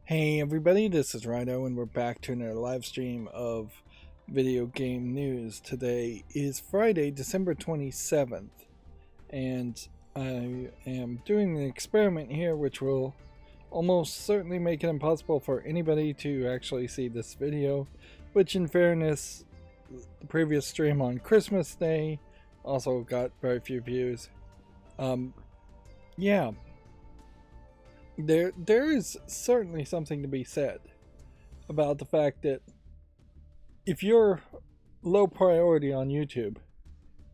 Hey everybody, this is Rydo and we're back to another live stream of video game news. Today is Friday, December 27th, and I am doing an experiment here which will almost certainly make it impossible for anybody to actually see this video, which in fairness, the previous stream on Christmas Day also got very few views. Yeah. There is certainly something to be said about the fact that if you're low priority on YouTube,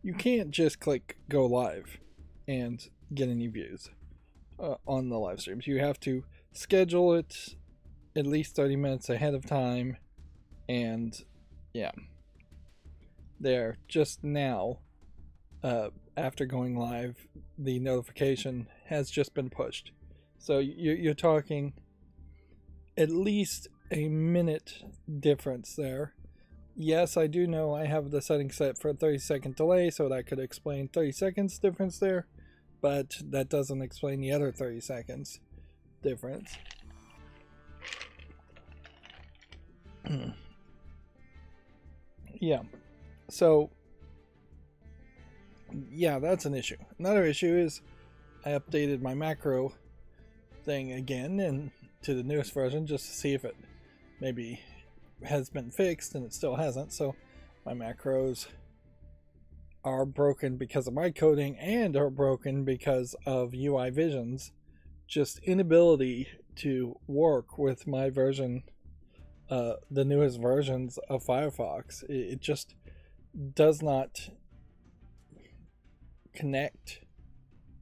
you can't just click go live and get any views on the live streams. You have to schedule it at least 30 minutes ahead of time, and yeah, there just now after going live, the notification has just been pushed. So you're talking at least a minute difference there. Yes, I do know I have the setting set for a 30-second delay, so that could explain 30 seconds difference there, but that doesn't explain the other 30 seconds difference. Yeah, so yeah, that's an issue. Another issue is I updated my macro thing again and to the newest version just to see if it maybe has been fixed, and it still hasn't. So my macros are broken because of my coding and are broken because of UI Vision's just inability to work with my version, the newest versions of Firefox. It just does not connect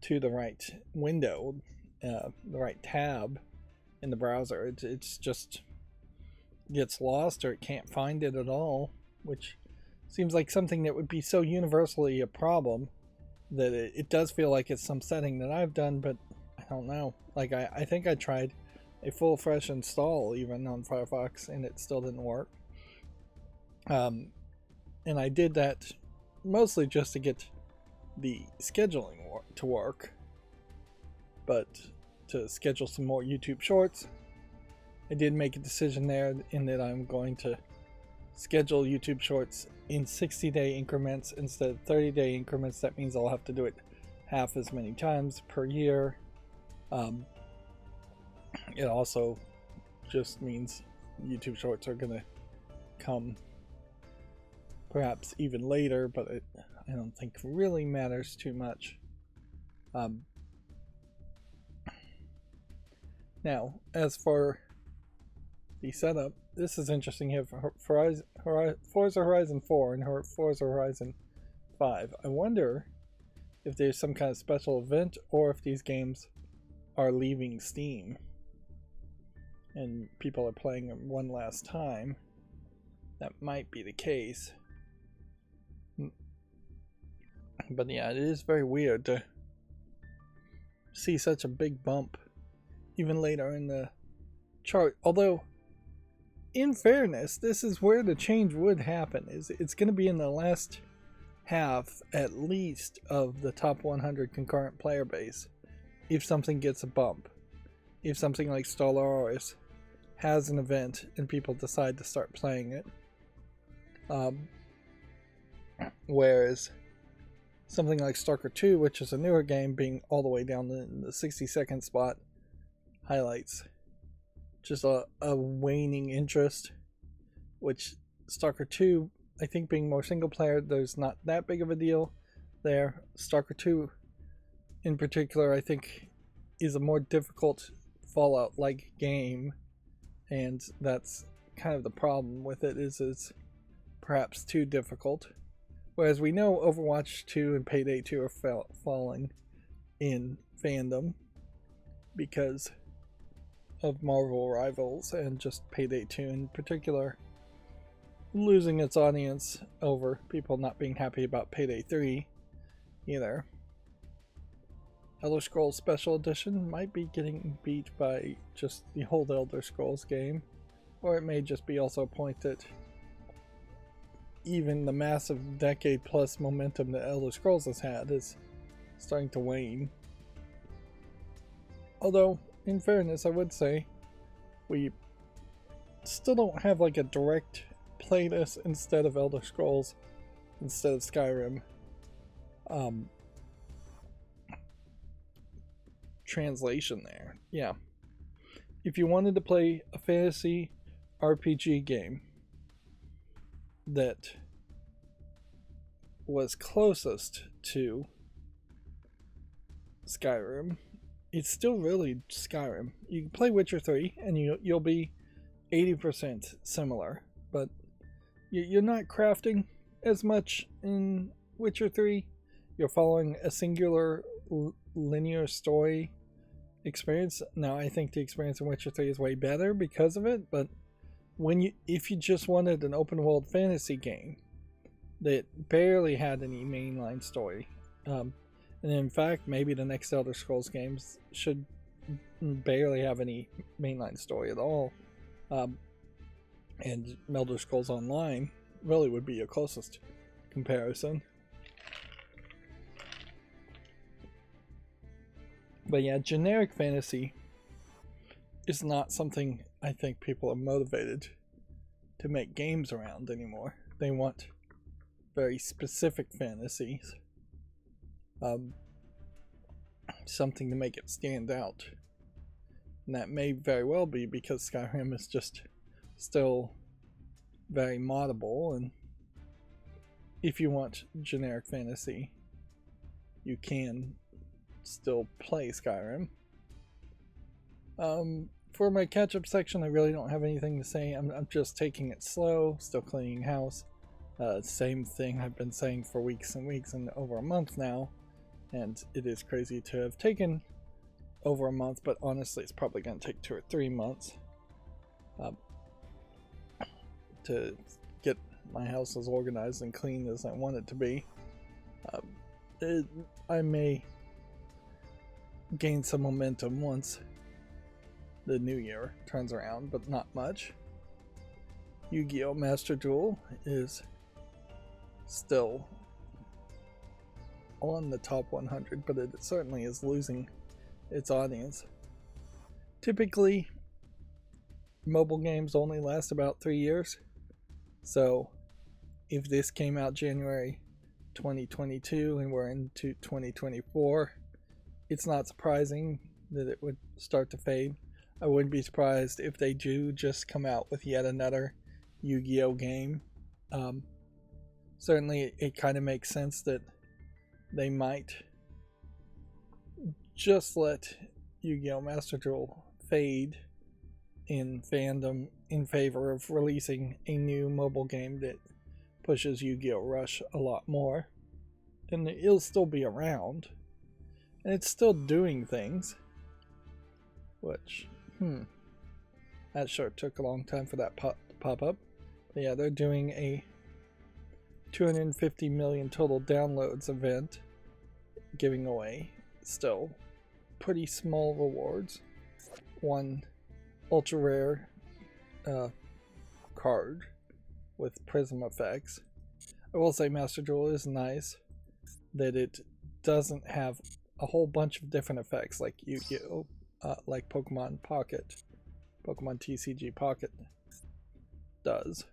to the right window, the right tab in the browser. It's just gets lost, or it can't find it at all, which seems like something that would be so universally a problem that it does feel like it's some setting that I've done, but I don't know. Like I think I tried a full fresh install even on Firefox and it still didn't work. And I did that mostly just to get the scheduling to work, but to schedule some more YouTube shorts, I did make a decision there in that I'm going to schedule YouTube shorts in 60-day increments instead of 30-day increments. That means I'll have to do it half as many times per year. It also just means YouTube shorts are going to come perhaps even later, but I don't think really matters too much. Now, as for the setup, this is interesting here for Forza Horizon 4 and Forza Horizon 5. I wonder if there's some kind of special event or if these games are leaving Steam and people are playing them one last time. That might be the case. But yeah, it is very weird to see such a big bump even later in the chart. Although, in fairness, this is where the change would happen. It's going to be in the last half, at least, of the top 100 concurrent player base. If something gets a bump, if something like Stellaris has an event and people decide to start playing it, whereas something like Stalker 2, which is a newer game, being all the way down in the 60-second spot, highlights just a waning interest, which Stalker 2, I think being more single player, there's not that big of a deal there. Stalker 2 in particular, I think, is a more difficult Fallout-like game, and that's kind of the problem with it, is it's perhaps too difficult. Whereas we know Overwatch 2 and Payday 2 are falling in fandom because of Marvel Rivals, and just Payday 2 in particular losing its audience over people not being happy about Payday 3 either. Elder Scrolls Special Edition might be getting beat by just the old Elder Scrolls game, or it may just be also a point that even the massive decade plus momentum that Elder Scrolls has had is starting to wane. Although, in fairness, I would say we still don't have like a direct play this instead of Elder Scrolls, instead of Skyrim translation there. Yeah, if you wanted to play a fantasy RPG game that was closest to Skyrim, it's still really Skyrim. You can play Witcher 3 and you'll be 80% similar, but you're not crafting as much in Witcher 3. You're following a singular linear story experience. Now, I think the experience in Witcher 3 is way better because of it, but if you just wanted an open world fantasy game that barely had any mainline story, and in fact maybe the next Elder Scrolls games should barely have any mainline story at all, and Elder Scrolls Online really would be your closest comparison. But yeah, generic fantasy is not something I think people are motivated to make games around anymore. They want very specific fantasies, something to make it stand out. And that may very well be because Skyrim is just still very moddable, and if you want generic fantasy, you can still play Skyrim. For my catch-up section, I really don't have anything to say. I'm just taking it slow, still cleaning house. Same thing I've been saying for weeks and weeks and over a month now, and it is crazy to have taken over a month, but honestly it's probably going to take 2 or 3 months to get my house as organized and clean as I want it to be. I may gain some momentum once the new year turns around, but not much. Yu-Gi-Oh! Master Duel is still on the top 100, but it certainly is losing its audience. Typically, mobile games only last about 3 years, so if this came out January 2022 and we're into 2024, it's not surprising that it would start to fade. I wouldn't be surprised if they do just come out with yet another Yu-Gi-Oh! Game. Certainly it kind of makes sense that they might just let Yu-Gi-Oh! Master Duel fade in fandom in favor of releasing a new mobile game that pushes Yu-Gi-Oh! Rush a lot more. And it'll still be around, and it's still doing things, which that sure took a long time for that to pop up. But yeah, they're doing a 250 million total downloads event, giving away still pretty small rewards. One ultra rare card with prism effects. I will say Master Duel is nice that it doesn't have a whole bunch of different effects like Yu-Gi-Oh! Like Pokemon Pocket, Pokemon TCG Pocket does.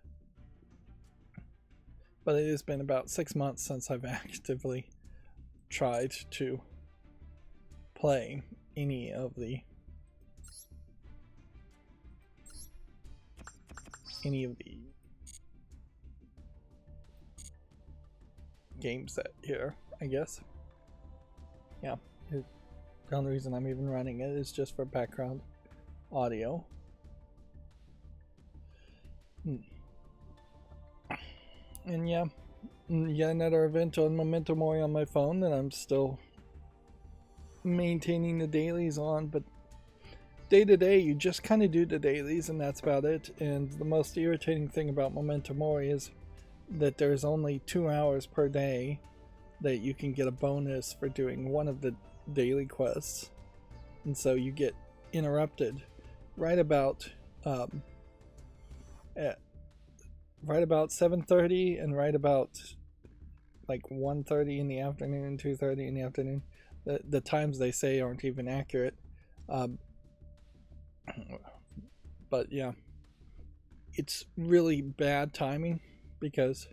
But it has been about 6 months since I've actively tried to play any of the games that here, I guess. Yeah, the only reason I'm even running it is just for background audio. And yeah, yet another event on Memento Mori on my phone that I'm still maintaining the dailies on, but day to day you just kind of do the dailies and that's about it. And the most irritating thing about Memento Mori is that there's only 2 hours per day that you can get a bonus for doing one of the daily quests, and so you get interrupted right about 7:30 and right about like 1:30 in the afternoon, 2:30 in the afternoon. The times they say aren't even accurate, But yeah, it's really bad timing because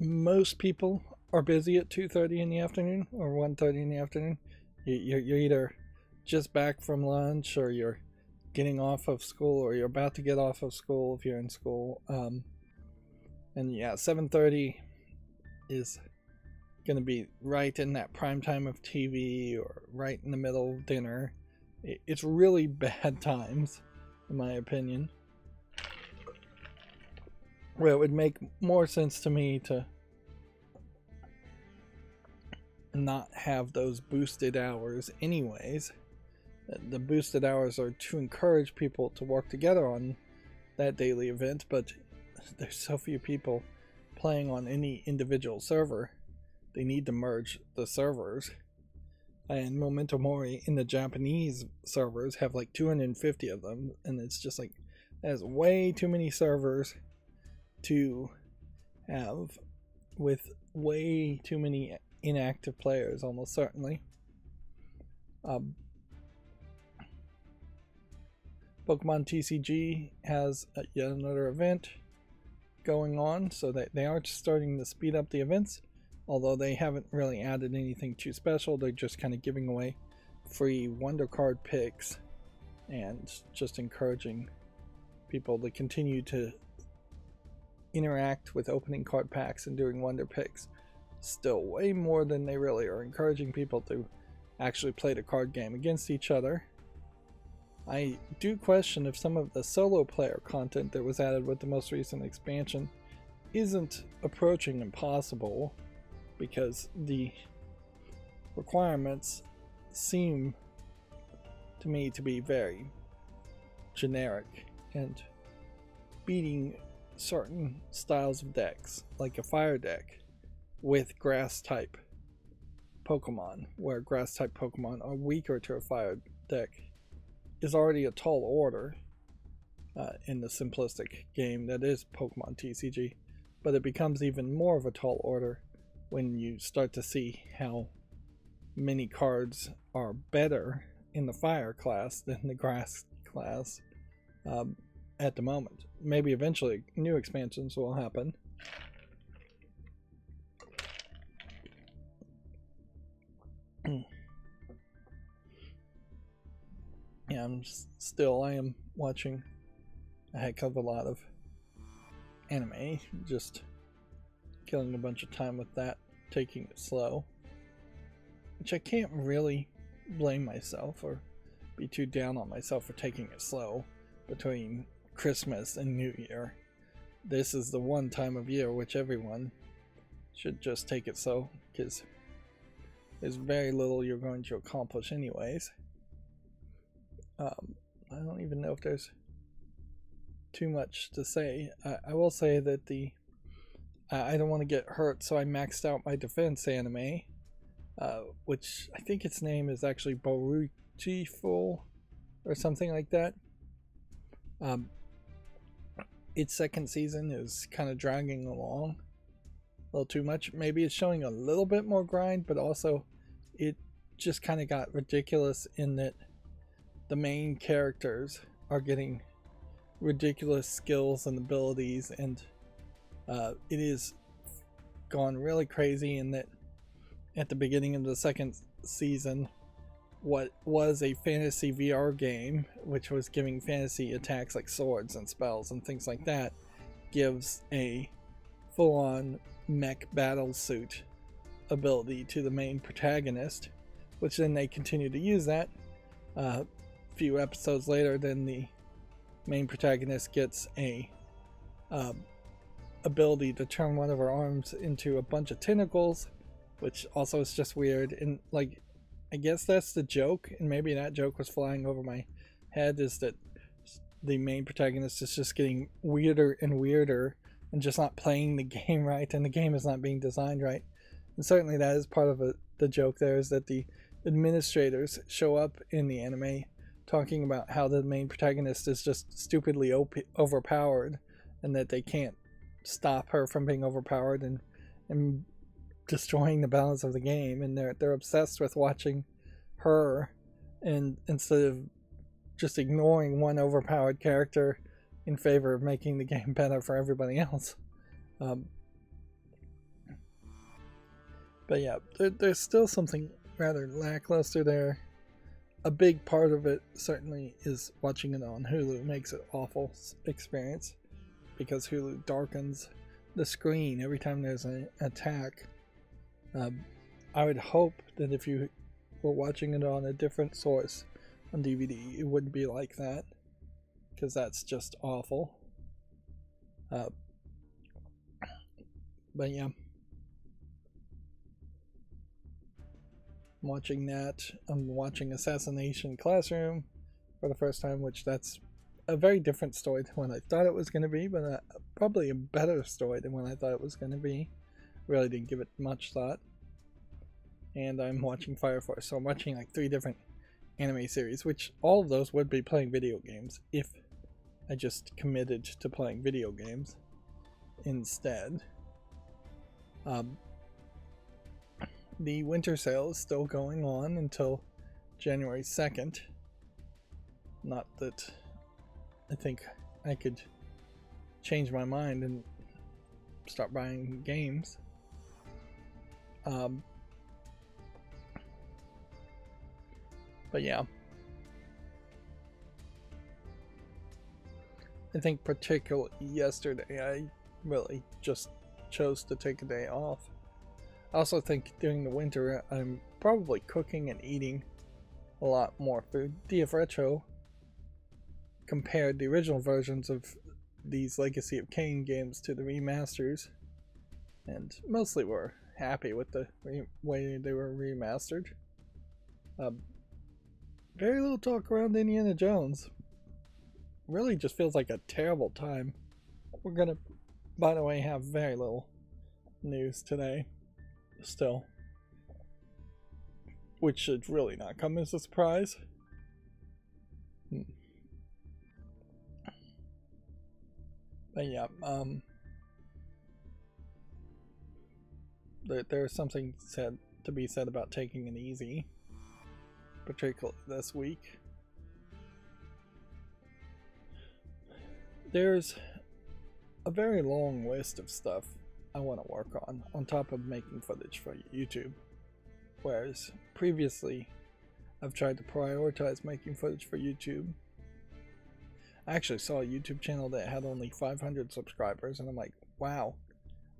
most people are busy at 2:30 in the afternoon or 1:30 in the afternoon. You're either just back from lunch, or you're getting off of school, or you're about to get off of school if you're in school. And yeah, 7:30 is going to be right in that prime time of TV, or right in the middle of dinner. It's really bad times, in my opinion. Where it would make more sense to me to not have those boosted hours anyways. The boosted hours are to encourage people to work together on that daily event, but there's so few people playing on any individual server. They need to merge the servers. And Memento Mori in the Japanese servers have like 250 of them, and it's just like, that's way too many servers to have with way too many inactive players, almost certainly. Pokemon TCG has yet another event going on, so that they are starting to speed up the events, although they haven't really added anything too special. They're just kind of giving away free Wonder Card picks and just encouraging people to continue to interact with opening card packs and doing Wonder picks. Still way more than they really are encouraging people to actually play the card game against each other. I do question if some of the solo player content that was added with the most recent expansion isn't approaching impossible, because the requirements seem to me to be very generic and beating certain styles of decks, like a fire deck with grass type Pokemon, where grass type Pokemon are weaker to a fire deck, is already a tall order in the simplistic game that is Pokemon TCG, but it becomes even more of a tall order when you start to see how many cards are better in the fire class than the grass class at the moment. Maybe eventually new expansions will happen. Yeah, I am watching a heck of a lot of anime, just killing a bunch of time with that, taking it slow, which I can't really blame myself or be too down on myself for taking it slow between Christmas and New Year. This is the one time of year which everyone should just take it slow, because there's very little you're going to accomplish anyways. I don't even know if there's too much to say. I will say that I don't want to get hurt, so I maxed out my defense anime, which I think its name is actually Boruchiful or something like that. Its second season is kind of dragging along a little too much. Maybe it's showing a little bit more grind, but also it just kind of got ridiculous in that the main characters are getting ridiculous skills and abilities, and it is gone really crazy in that at the beginning of the second season, what was a fantasy VR game, which was giving fantasy attacks like swords and spells and things like that, gives a full-on mech battle suit ability to the main protagonist, which then they continue to use that. A few episodes later, then the main protagonist gets a ability to turn one of her arms into a bunch of tentacles, which also is just weird. And like, I guess that's the joke, and maybe that joke was flying over my head, is that the main protagonist is just getting weirder and weirder and just not playing the game right, and the game is not being designed right. And certainly that is part of the joke there, is that the administrators show up in the anime talking about how the main protagonist is just stupidly overpowered, and that they can't stop her from being overpowered and destroying the balance of the game, and they're obsessed with watching her, and instead of just ignoring one overpowered character in favor of making the game better for everybody else. But yeah, there's still something rather lackluster there. A big part of it certainly is watching it on Hulu makes it an awful experience, because Hulu darkens the screen every time there's an attack. I would hope that if you were watching it on a different source on DVD, it wouldn't be like that, because that's just awful. But yeah, I'm watching that. I'm watching Assassination Classroom for the first time, which that's a very different story than what I thought it was going to be, but probably a better story than what I thought it was going to be. Really didn't give it much thought. And I'm watching Fire Force, so I'm watching like 3 different anime series, which all of those would be playing video games if I just committed to playing video games instead. The winter sale is still going on until January 2nd. Not that I think I could change my mind and start buying games. But yeah, I think particularly yesterday I really just chose to take a day off. I also think during the winter I'm probably cooking and eating a lot more food. DF Retro compared the original versions of these Legacy of Kain games to the remasters, and mostly we're happy with the way they were remastered. Very little talk around Indiana Jones. Really just feels like a terrible time. We're gonna, by the way, have very little news today still, which should really not come as a surprise. But yeah, there's something to be said about taking it easy, particularly this week. There's a very long list of stuff I want to work on top of making footage for YouTube. Whereas previously, I've tried to prioritize making footage for YouTube. I actually saw a YouTube channel that had only 500 subscribers, and I'm like, wow,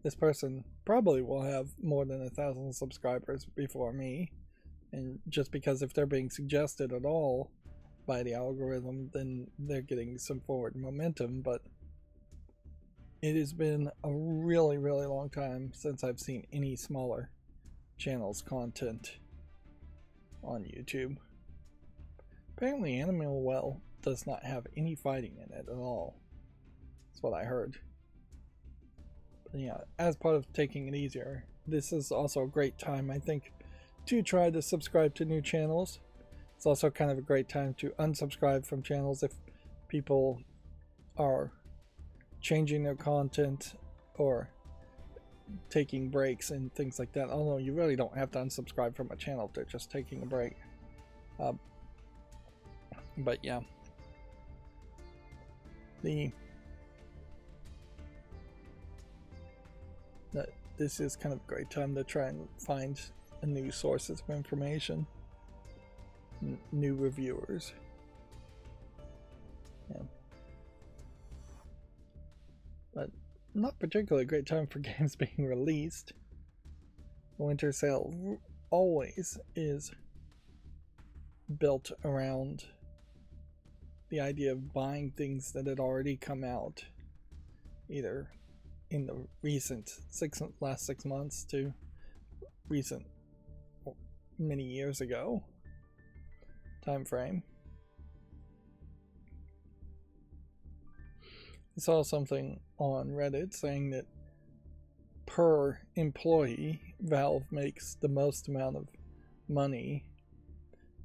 this person probably will have more than 1,000 subscribers before me. And just because if they're being suggested at all by the algorithm, then they're getting some forward momentum. But it has been a really, really long time since I've seen any smaller channels' content on YouTube. Apparently Animal Well does not have any fighting in it at all. That's what I heard. But yeah, as part of taking it easier, this is also a great time, I think, to try to subscribe to new channels. It's also kind of a great time to unsubscribe from channels if people are changing their content or taking breaks and things like that. Although you really don't have to unsubscribe from a channel if they're just taking a break. But yeah, this is kind of a great time to try and find new sources of information, new reviewers. Yeah. But not particularly a great time for games being released. The winter sale always is built around the idea of buying things that had already come out, either in the recent last 6 months to recent many years ago time frame. I saw something on Reddit saying that per employee, Valve makes the most amount of money,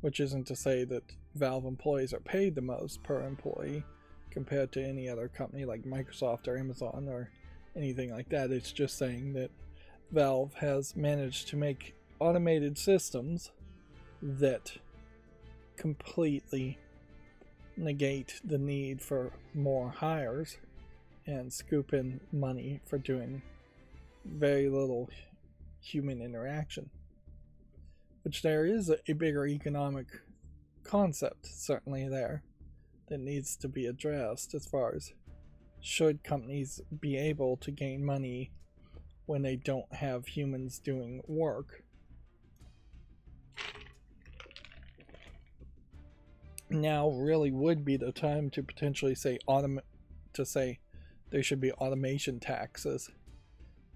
which isn't to say that Valve employees are paid the most per employee compared to any other company like Microsoft or Amazon or anything like that. It's just saying that Valve has managed to make automated systems that completely negate the need for more hires and scoop in money for doing very little human interaction. Which there is a bigger economic concept certainly there that needs to be addressed, as far as should companies be able to gain money when they don't have humans doing work. Now really would be the time to potentially say there should be automation taxes,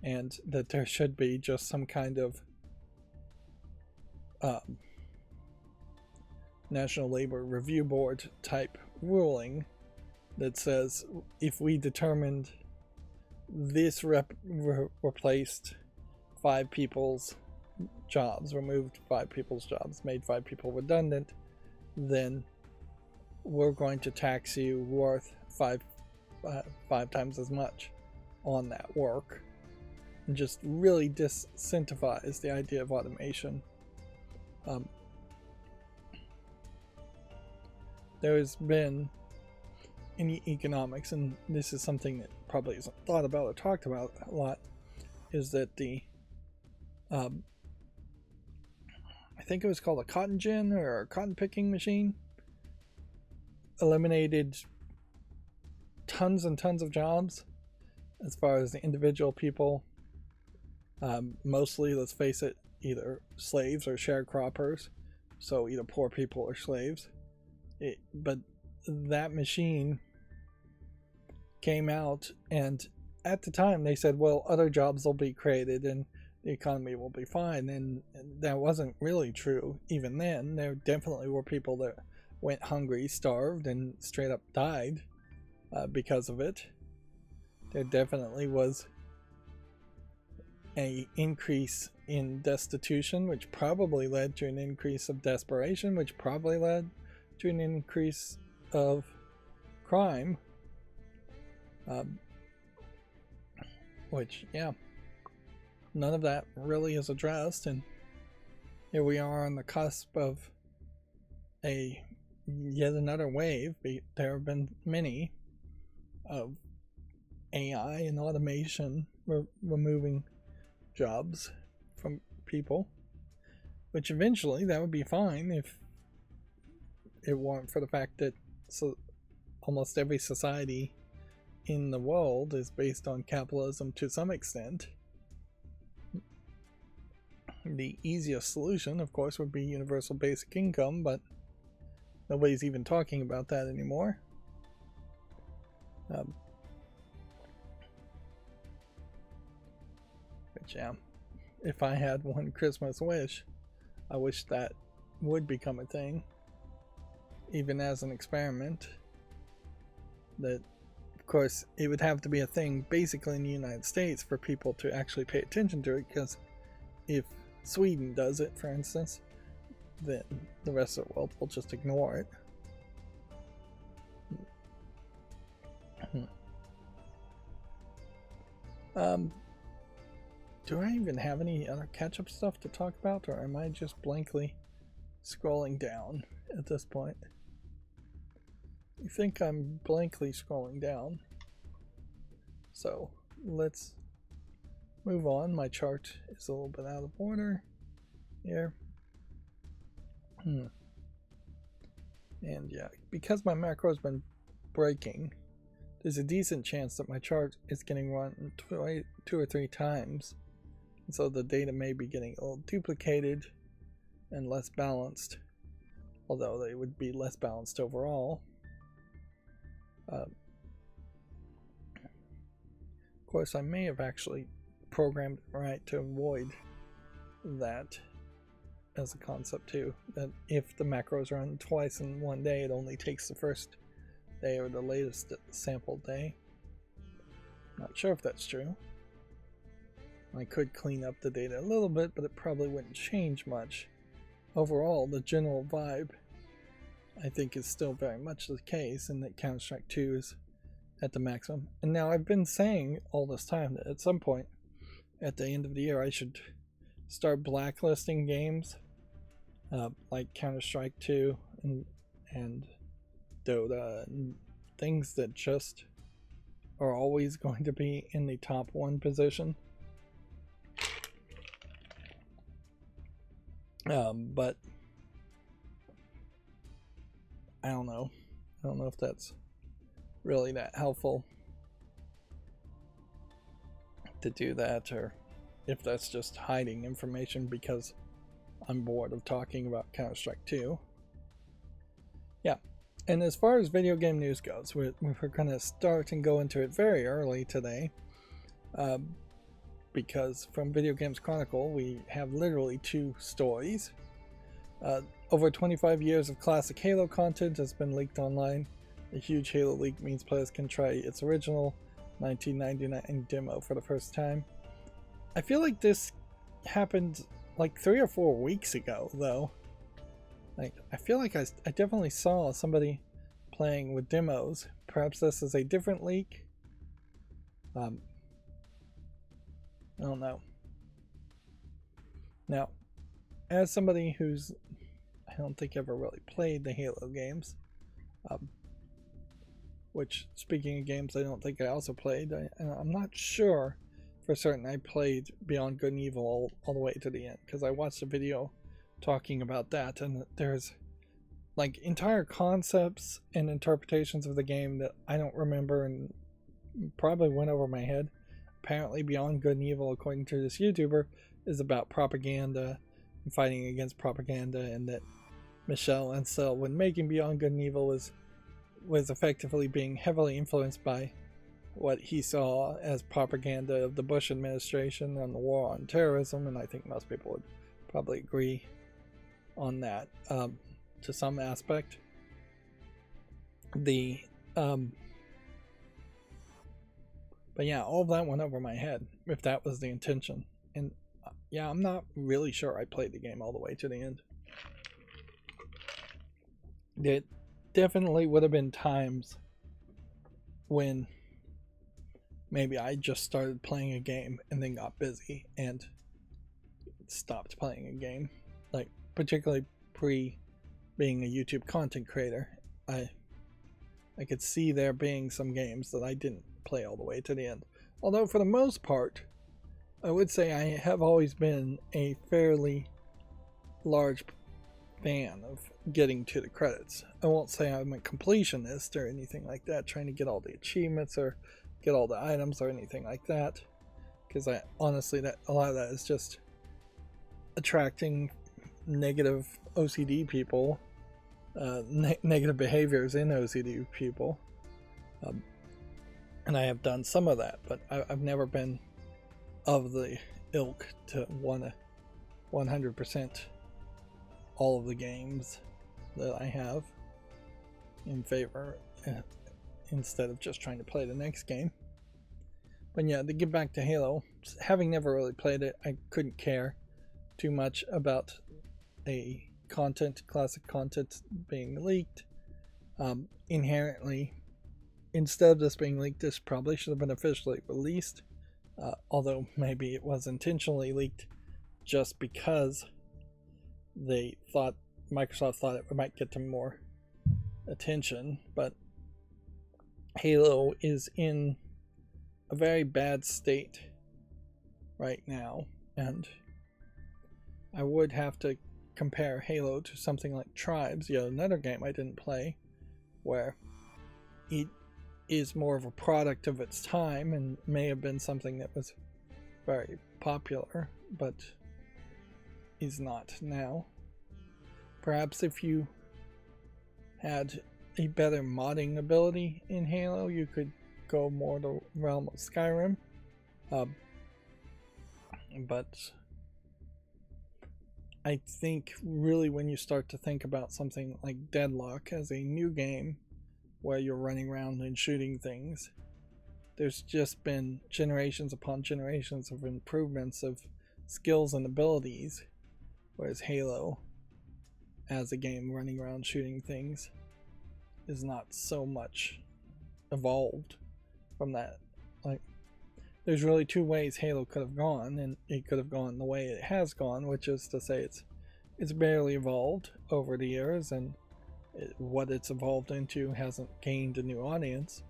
and that there should be just some kind of National Labor Review Board type ruling that says if we determined this replaced 5 people's jobs, removed 5 people's jobs, made 5 people redundant, then we're going to tax you worth 5 times as much on that work, and just really disincentivize the idea of automation. There has been in economics, and this is something that probably isn't thought about or talked about a lot, is that the I think it was called a cotton gin or a cotton picking machine eliminated tons and tons of jobs as far as the individual people, mostly, let's face it, either slaves or sharecroppers, so either poor people or slaves. But that machine came out, and at the time they said, well, other jobs will be created and the economy will be fine, and that wasn't really true. Even then, there definitely were people that went hungry, starved, and straight up died because of it. There definitely was an increase in destitution, which probably led to an increase of desperation, which probably led to an increase of crime, which, yeah, none of that really is addressed, and here we are on the cusp of yet another wave. There have been many of AI and automation removing jobs from people, which eventually that would be fine if it weren't for the fact that almost every society in the world is based on capitalism to some extent. The easiest solution, of course, would be universal basic income, but nobody's even talking about that anymore. But yeah, if I had one Christmas wish, I wish that would become a thing, even as an experiment. That, of course, it would have to be a thing basically in the United States for people to actually pay attention to it, because if Sweden does it, for instance, then the rest of the world will just ignore it. Do I even have any other catch-up stuff to talk about, or am I just blankly scrolling down at this point? I think I'm blankly scrolling down. So let's move on. My chart is a little bit out of order here. And yeah, because my macro has been breaking, there's a decent chance that my chart is getting run 2 or 3 times. And so the data may be getting a little duplicated and less balanced, although they would be less balanced overall. Of course, I may have actually programmed it right to avoid that as a concept too, that if the macros run twice in one day, it only takes the first day or the latest sample day. Not sure if that's true. I could clean up the data a little bit, but it probably wouldn't change much. Overall, the general vibe, I think, is still very much the case, and that Counter-Strike 2 is at the maximum. And now I've been saying all this time that at some point at the end of the year I should start blacklisting games like Counter-Strike 2 and Dota, and things that just are always going to be in the top 1 position. But I don't know. I don't know if that's really that helpful to do that, or if that's just hiding information because I'm bored of talking about Counter-Strike 2. Yeah, and as far as video game news goes, we're going to start and go into it very early today, because from Video Games Chronicle we have literally 2 stories. Over 25 years of classic Halo content has been leaked online. The huge Halo leak means players can try its original 1999 demo for the first time. I feel like this happened like 3 or 4 weeks ago, though. Like, I feel like I definitely saw somebody playing with demos. Perhaps this is a different leak. I don't know. Now, as somebody who's, I don't think ever really played the Halo games, which, speaking of games I don't think I also played, I'm not sure for certain I played Beyond Good and Evil all the way to the end, because I watched a video talking about that, and there's like entire concepts and interpretations of the game that I don't remember and probably went over my head. Apparently Beyond Good and Evil, according to this YouTuber, is about propaganda and fighting against propaganda, and that Michel Ancel, when making Beyond Good and Evil, was effectively being heavily influenced by what he saw as propaganda of the Bush administration and the war on terrorism, and I think most people would probably agree on that to some aspect. But yeah, all of that went over my head, if that was the intention. And yeah, I'm not really sure I played the game all the way to the end. There definitely would have been times when maybe I just started playing a game and then got busy and stopped playing a game. Like, particularly pre being a YouTube content creator, I could see there being some games that I didn't play all the way to the end. Although for the most part, I would say I have always been a fairly large fan of getting to the credits. I won't say I'm a completionist or anything like that, trying to get all the achievements or get all the items or anything like that, because I honestly, that a lot of that is just attracting negative OCD people, negative behaviors in OCD people, and I have done some of that, but I've never been of the ilk to want to 100% all of the games that I have in favor, instead of just trying to play the next game. But yeah, to get back to Halo, having never really played it, I couldn't care too much about a classic content being leaked. Inherently, instead of this being leaked, this probably should have been officially released, although maybe it was intentionally leaked just because Microsoft thought it might get them more attention. But Halo is in a very bad state right now, and I would have to compare Halo to something like Tribes, yet another game I didn't play, where it is more of a product of its time and may have been something that was very popular, but is not now. Perhaps if you had a better modding ability in Halo, you could go more the realm of Skyrim, but I think really when you start to think about something like Deadlock as a new game where you're running around and shooting things, there's just been generations upon generations of improvements of skills and abilities, whereas Halo as a game running around shooting things is not so much evolved from that. Like, there's really 2 ways Halo could have gone, and it could have gone the way it has gone, which is to say it's barely evolved over the years, and what it's evolved into hasn't gained a new audience,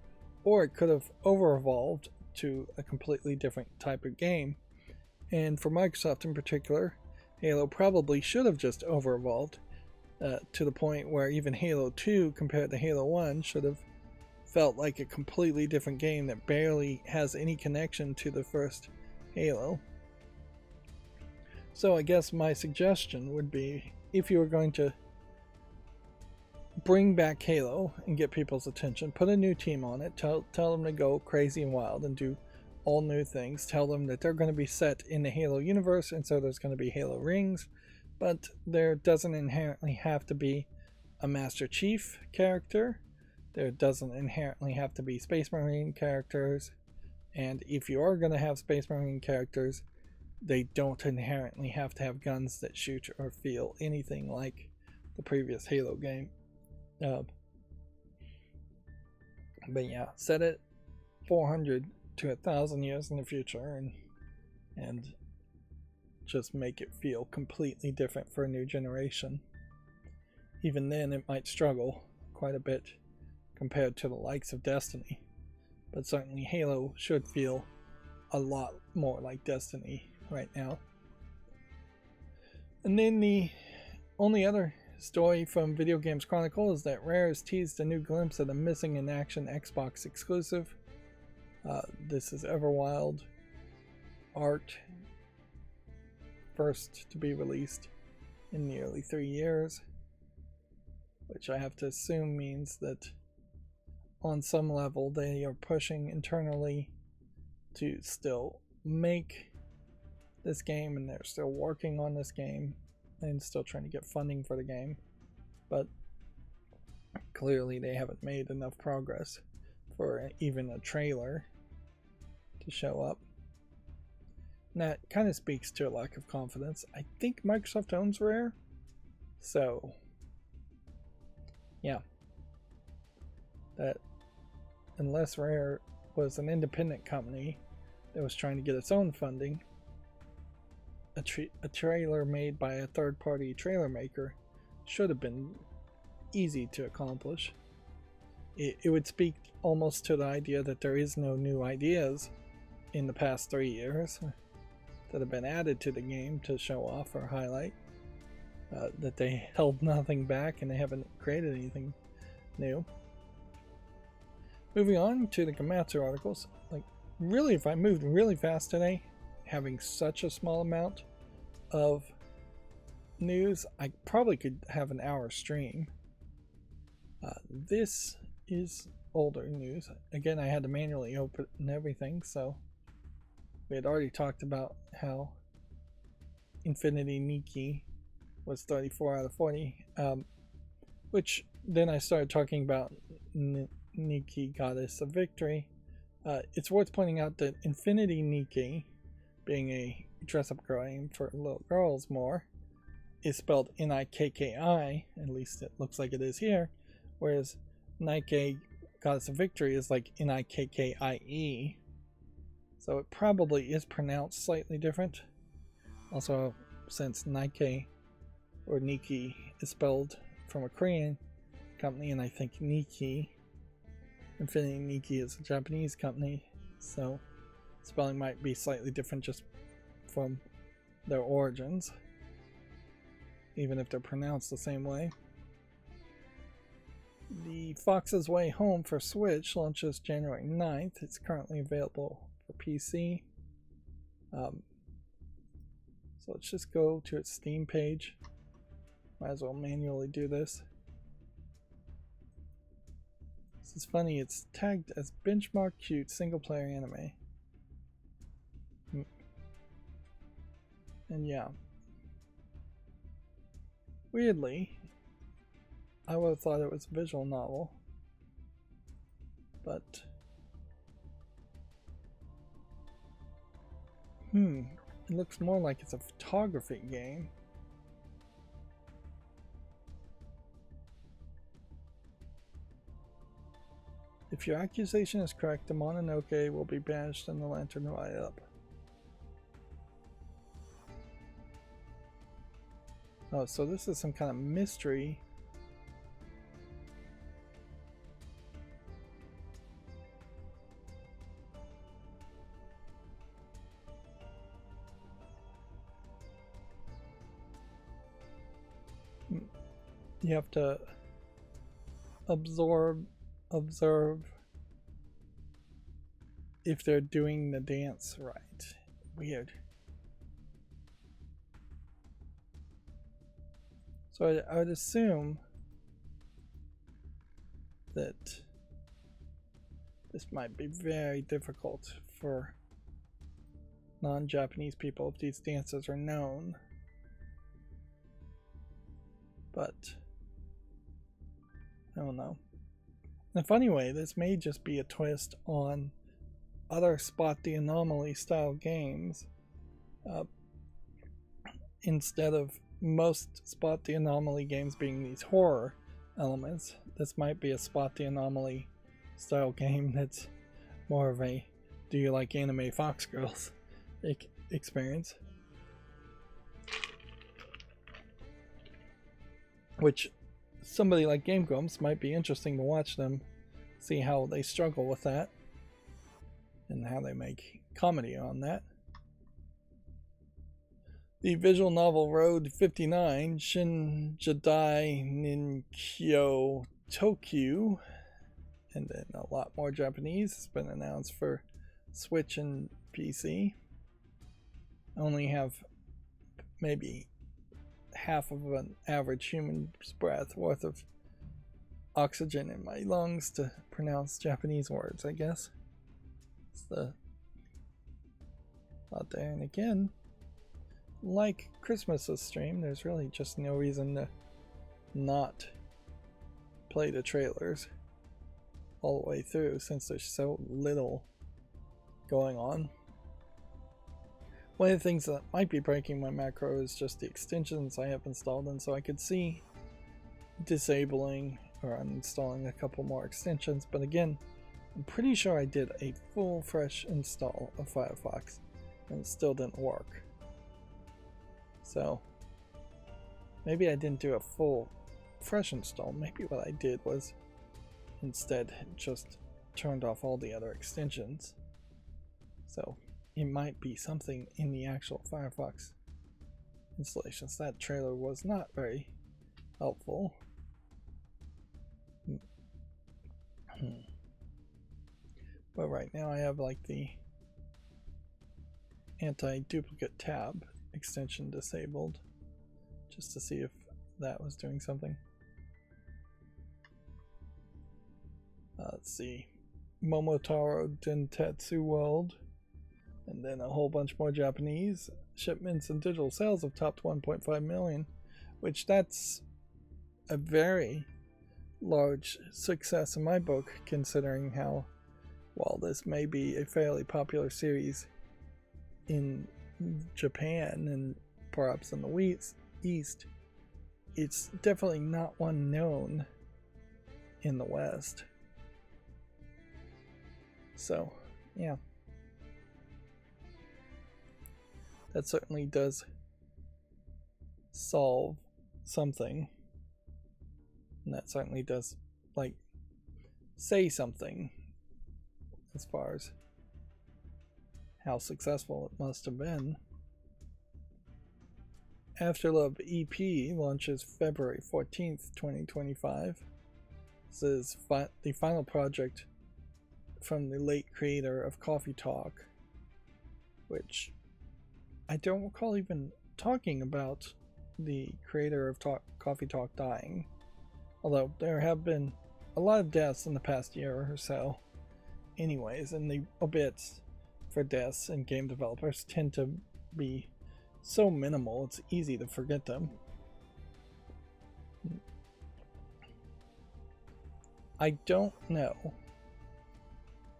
or it could have over-evolved to a completely different type of game. And for Microsoft in particular, Halo probably should have just over-evolved to the point where even Halo 2 compared to Halo 1 should have felt like a completely different game that barely has any connection to the first Halo. So I guess my suggestion would be, if you were going to bring back Halo and get people's attention, put a new team on it, tell them to go crazy and wild and do all new things, tell them that they're going to be set in the Halo universe, and so there's going to be Halo rings, but there doesn't inherently have to be a Master Chief character, there doesn't inherently have to be Space Marine characters, and if you are going to have Space Marine characters, they don't inherently have to have guns that shoot or feel anything like the previous Halo game. But yeah, set it 400 to 1,000 years in the future and just make it feel completely different for a new generation. Even then it might struggle quite a bit compared to the likes of Destiny, but certainly Halo should feel a lot more like Destiny right now. And then the only other story from Video Games Chronicle is that Rare has teased a new glimpse of the missing in action Xbox exclusive. This is Everwild art, first to be released in nearly 3 years, which I have to assume means that on some level they are pushing internally to still make this game, and they're still working on this game and still trying to get funding for the game, but clearly they haven't made enough progress for even a trailer to show up. And that kind of speaks to a lack of confidence. I think Microsoft owns Rare, so yeah, that unless Rare was an independent company that was trying to get its own funding, a trailer made by a third-party trailer maker should have been easy to accomplish. It would speak almost to the idea that there is no new ideas in the past 3 years that have been added to the game to show off or highlight, that they held nothing back and they haven't created anything new. Moving on to the Gematsu articles. Like, really, if I moved really fast today, having such a small amount of news, I probably could have an hour stream. This is older news. Again, I had to manually open everything, so we had already talked about how Infinity Nikki was 34 out of 40, which then I started talking about Nikki, Goddess of Victory. It's worth pointing out that Infinity Nikki, being a dress-up girl aimed for little girls more, is spelled Nikki, at least it looks like it is here, whereas Nike, Goddess of Victory, is like Nikkie. So it probably is pronounced slightly different. Also, since Nike or Nikki is spelled from a Korean company, and I think Nikki, Infinity Nikki is a Japanese company, so spelling might be slightly different just from their origins, even if they're pronounced the same way. The Fox's Way Home for Switch launches January 9th. It's currently available for PC. So let's just go to its Steam page. Might as well manually do this. This is funny, it's tagged as benchmark cute single player anime. And yeah. Weirdly, I would have thought it was a visual novel, but it looks more like it's a photography game. If your accusation is correct, the Mononoke will be banished and the lantern light up. Oh, so this is some kind of mystery you have to observe if they're doing the dance right. Weird. So I would assume that this might be very difficult for non-Japanese people if these dances are known. But I don't know. In a funny way, this may just be a twist on other Spot the Anomaly style games. Instead of most Spot the Anomaly games being these horror elements, this might be a Spot the Anomaly style game that's more of a do you like anime Fox Girls experience. Which somebody like Game Grumps might be interesting to watch them, see how they struggle with that and how they make comedy on that. The visual novel Road 59, Shinjidai Ninkyo Tokyu, and then a lot more Japanese has been announced for Switch and PC. I only have maybe half of an average human's breath worth of oxygen in my lungs to pronounce Japanese words, I guess. It's the out there. And again, like Christmas's stream, there's really just no reason to not play the trailers all the way through since there's so little going on. One of the things that might be breaking my macro is just the extensions I have installed, and so I could see disabling or uninstalling a couple more extensions, but again, I'm pretty sure I did a full fresh install of Firefox and it still didn't work. So maybe I didn't do a full fresh install. Maybe what I did was instead just turned off all the other extensions. So it might be something in the actual Firefox installations. That trailer was not very helpful. But right now I have like the anti-duplicate tab extension disabled just to see if that was doing something. Let's see, Momotaro Dentetsu World, and then a whole bunch more Japanese shipments and digital sales have topped 1.5 million, which that's a very large success in my book, considering how, while this may be a fairly popular series in Japan and perhaps in the East, it's definitely not one known in the West. So, yeah. That certainly does solve something. And that certainly does, like, say something as far as how successful it must have been. Afterlove EP launches February 14th, 2025. This is the final project from the late creator of Coffee Talk, which I don't recall even talking about the creator of Coffee Talk dying. Although there have been a lot of deaths in the past year or so. Anyways, and the obits for deaths in game developers tend to be so minimal, it's easy to forget them. I don't know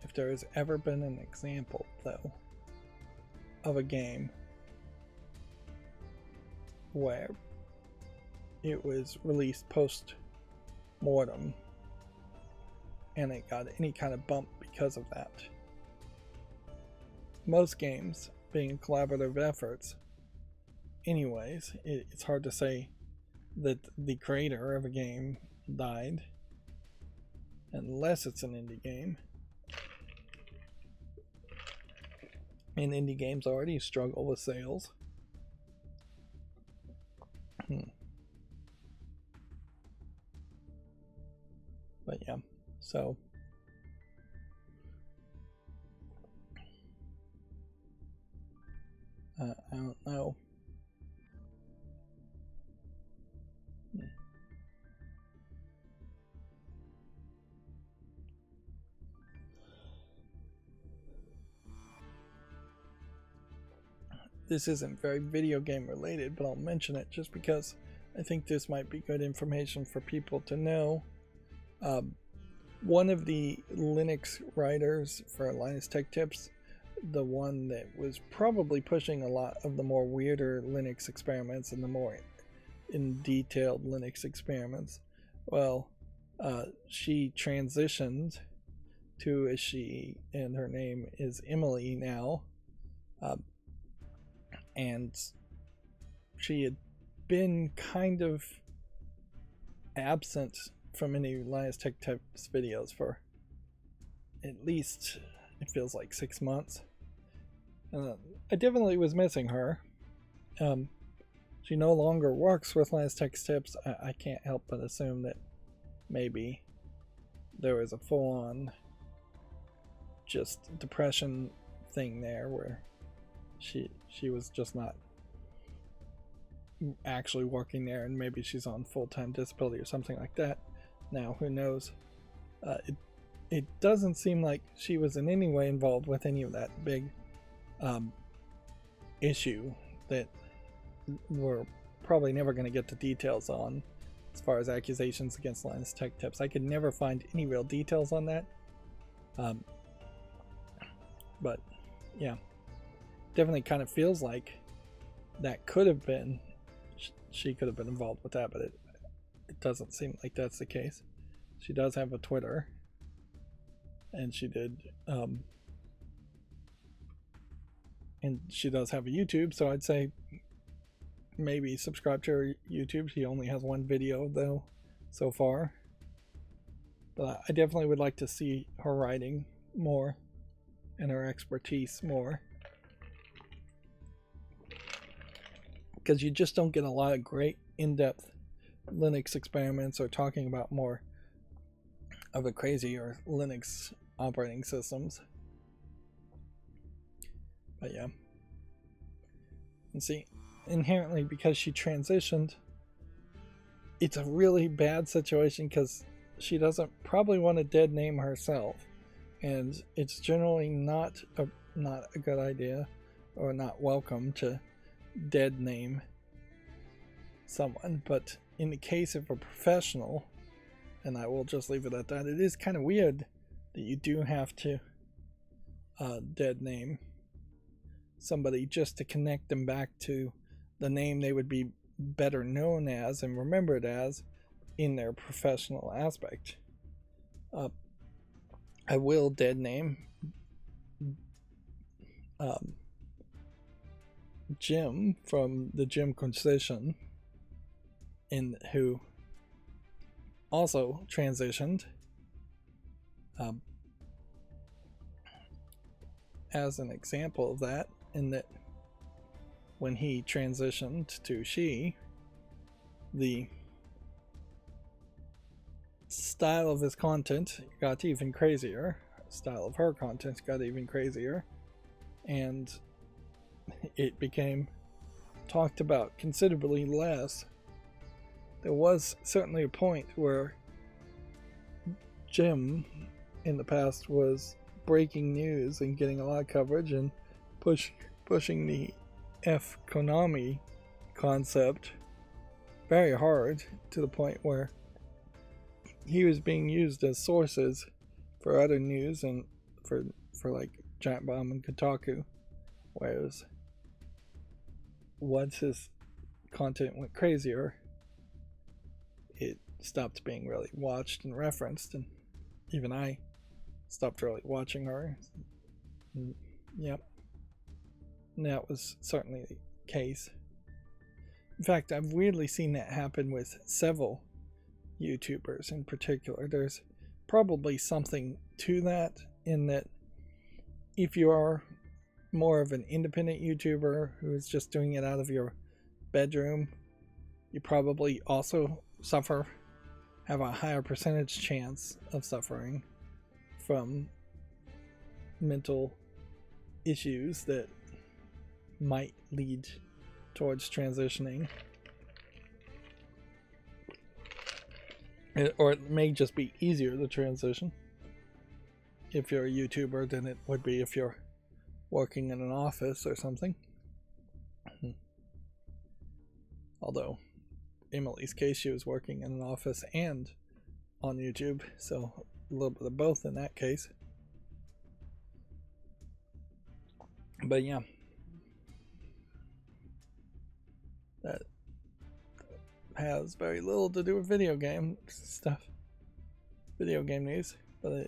if there has ever been an example, though, of a game where it was released post-mortem and it got any kind of bump because of that. Most games being collaborative efforts, anyways, it's hard to say that the creator of a game died unless it's an indie game. And indie games already struggle with sales. yeah, so I don't know. This isn't very video game related, but I'll mention it just because I think this might be good information for people to know. One of the Linux writers for Linus Tech Tips, the one that was probably pushing a lot of the more weirder Linux experiments and the more in detailed Linux experiments, well, she transitioned to a she, and her name is Emily now. And she had been kind of absent from any Linus Tech Tips videos for at least, it feels like 6 months. I definitely was missing her. She no longer works with Linus Tech Tips. I can't help but assume that maybe there was a full-on just depression thing there where she was just not actually working there, and maybe she's on full-time disability or something like that. Now, who knows? It doesn't seem like she was in any way involved with any of that big issue that we're probably never going to get the details on, as far as accusations against Linus Tech Tips. I could never find any real details on that. But yeah, definitely kind of feels like that could have been, she could have been involved with that, but it doesn't seem like that's the case. She does have a Twitter, and she did, and she does have a YouTube, so I'd say maybe subscribe to her YouTube. She only has one video though so far, but I definitely would like to see her writing more and her expertise more, because you just don't get a lot of great in-depth Linux experiments or talking about more of the crazier Linux operating systems. But yeah, and see, inherently, because she transitioned, it's a really bad situation because she doesn't probably want to dead name herself, and it's generally not a good idea or not welcome to dead name someone. But in the case of a professional, and I will just leave it at that, it is kind of weird that you do have to dead name somebody just to connect them back to the name they would be better known as and remembered as in their professional aspect. I will dead name Jim from the Jim Concession, who also transitioned as an example of that, in that when he transitioned to she, the style of his content got even crazier. The style of her content got even crazier, and it became talked about considerably less. There was certainly a point where Jim in the past was breaking news and getting a lot of coverage and pushing the F Konami concept very hard, to the point where he was being used as sources for other news and for like Giant Bomb and Kotaku, whereas once his content went crazier, it stopped being really watched and referenced, and even I stopped really watching her. Yep. And that was certainly the case. In fact, I've weirdly seen that happen with several YouTubers in particular. There's probably something to that, in that if you are more of an independent YouTuber who is just doing it out of your bedroom, you probably also suffer have a higher percentage chance of suffering from mental issues that might lead towards transitioning. Or it may just be easier to transition if you're a YouTuber than it would be if you're working in an office or something. Although, Emily's case, she was working in an office and on YouTube, so a little bit of both in that case. But yeah, that has very little to do with video game stuff, video game news. But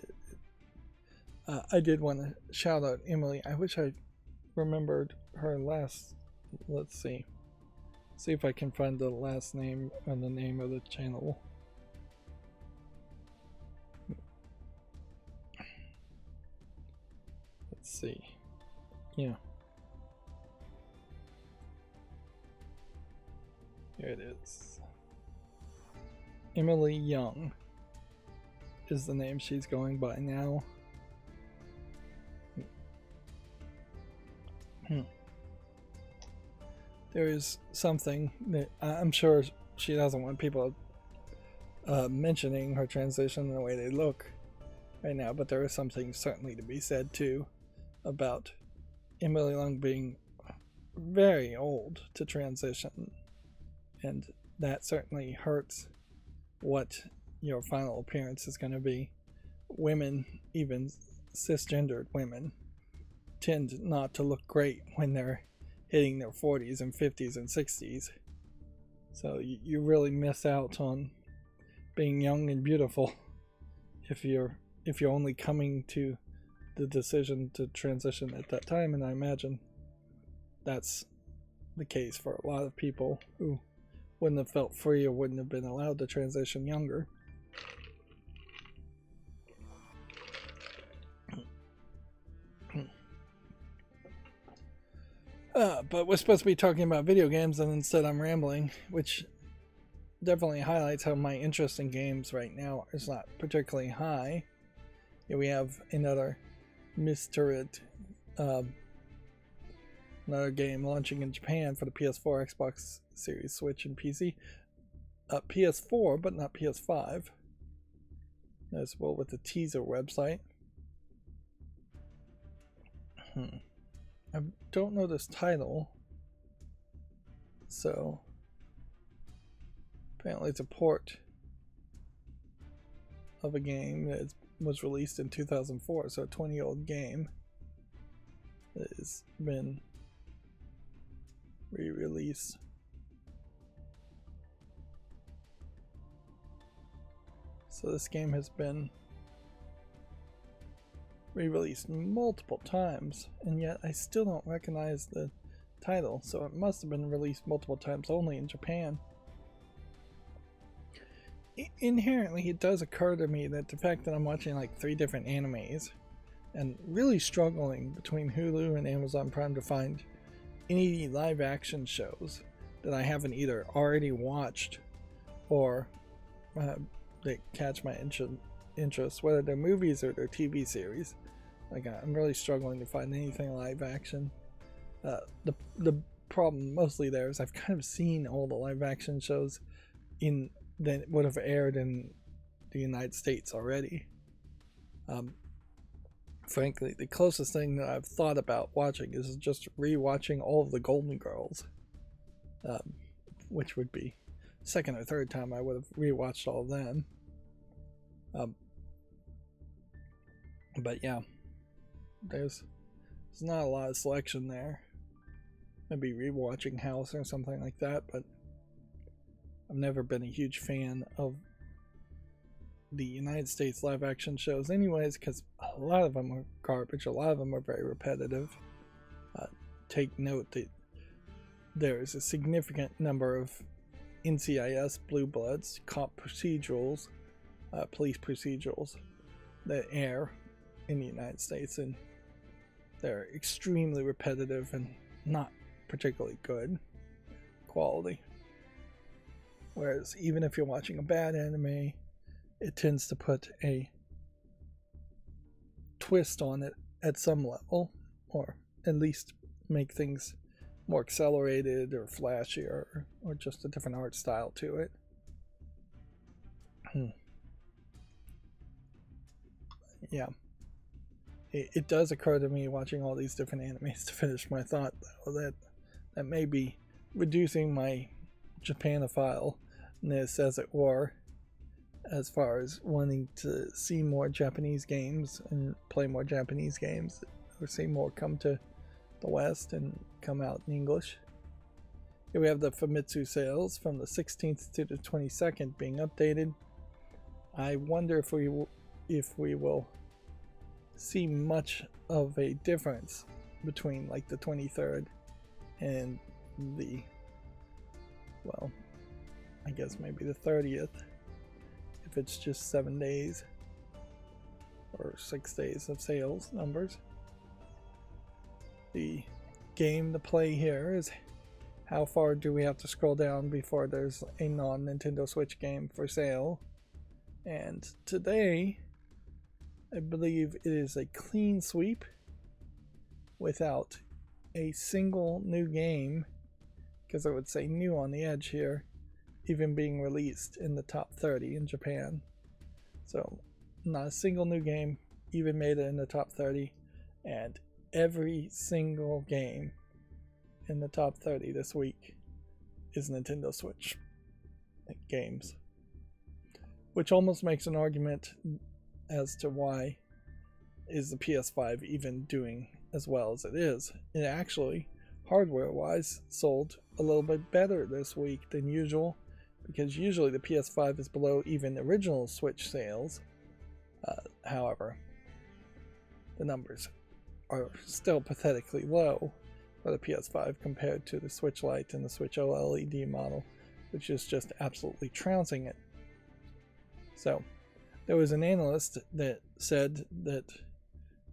I did want to shout out Emily. I wish I remembered her last. Let's see if I can find the last name and the name of the channel. Let's see. Yeah. Here it is. Emily Young is the name she's going by now. There is something that I'm sure she doesn't want people mentioning her transition and the way they look right now, but there is something certainly to be said too about Emily Young being very old to transition, and that certainly hurts what your final appearance is going to be. Women, even cisgendered women, tend not to look great when they're hitting their 40s and 50s and 60s. So you really miss out on being young and beautiful if you're only coming to the decision to transition at that time. And I imagine that's the case for a lot of people who wouldn't have felt free or wouldn't have been allowed to transition younger. But we're supposed to be talking about video games, and instead I'm rambling, which definitely highlights how my interest in games right now is not particularly high. Here we have another Misturret, another game launching in Japan for the PS4, Xbox Series, Switch, and PC. PS4, but not PS5. As well with the teaser website. I don't know this title, so apparently it's a port of a game that was released in 2004, so a 20-year-old game that has been re-released. So this game has been re-released multiple times, and yet I still don't recognize the title, so it must have been released multiple times only in Japan. Inherently, it does occur to me that the fact that I'm watching like 3 different animes and really struggling between Hulu and Amazon Prime to find any live action shows that I haven't either already watched or that catch my interest, whether they're movies or they're TV series. Like, I'm really struggling to find anything live action. The problem mostly there is I've kind of seen all the live action shows that would have aired in the United States already. Frankly, the closest thing that I've thought about watching is just re-watching all of the Golden Girls, which would be second or third time I would have re-watched all of them. But yeah, there's not a lot of selection there. Maybe re-watching House or something like that, but I've never been a huge fan of the United States live action shows anyways, because a lot of them are garbage, a lot of them are very repetitive. Take note that there is a significant number of NCIS Blue Bloods, cop procedurals, police procedurals that air in the United States, and they're extremely repetitive and not particularly good quality. Whereas even if you're watching a bad anime it tends to put a twist on it at some level, or at least make things more accelerated or flashier, or just a different art style to it. Yeah. It does occur to me watching all these different animes to finish my thought, though, that may be reducing my Japanophile-ness, as it were, as far as wanting to see more Japanese games and play more Japanese games, or see more come to the West and come out in English. Here we have the Famitsu sales from the 16th to the 22nd being updated. I wonder if we will see much of a difference between like the 23rd and the, well, I guess maybe the 30th, if it's just 7 days or 6 days of sales numbers. The game to play here is how far do we have to scroll down before there's a non-Nintendo Switch game for sale. And today, I believe it is a clean sweep without a single new game, because I would say new on the edge here, even being released in the top 30 in Japan. So not a single new game even made it in the top 30, and every single game in the top 30 this week is Nintendo Switch games, which almost makes an argument as to why is the PS5 even doing as well as it is. It actually, hardware-wise, sold a little bit better this week than usual, because usually the PS5 is below even original Switch sales. However, the numbers are still pathetically low for the PS5 compared to the Switch Lite and the Switch OLED model, which is just absolutely trouncing it. So, there was an analyst that said that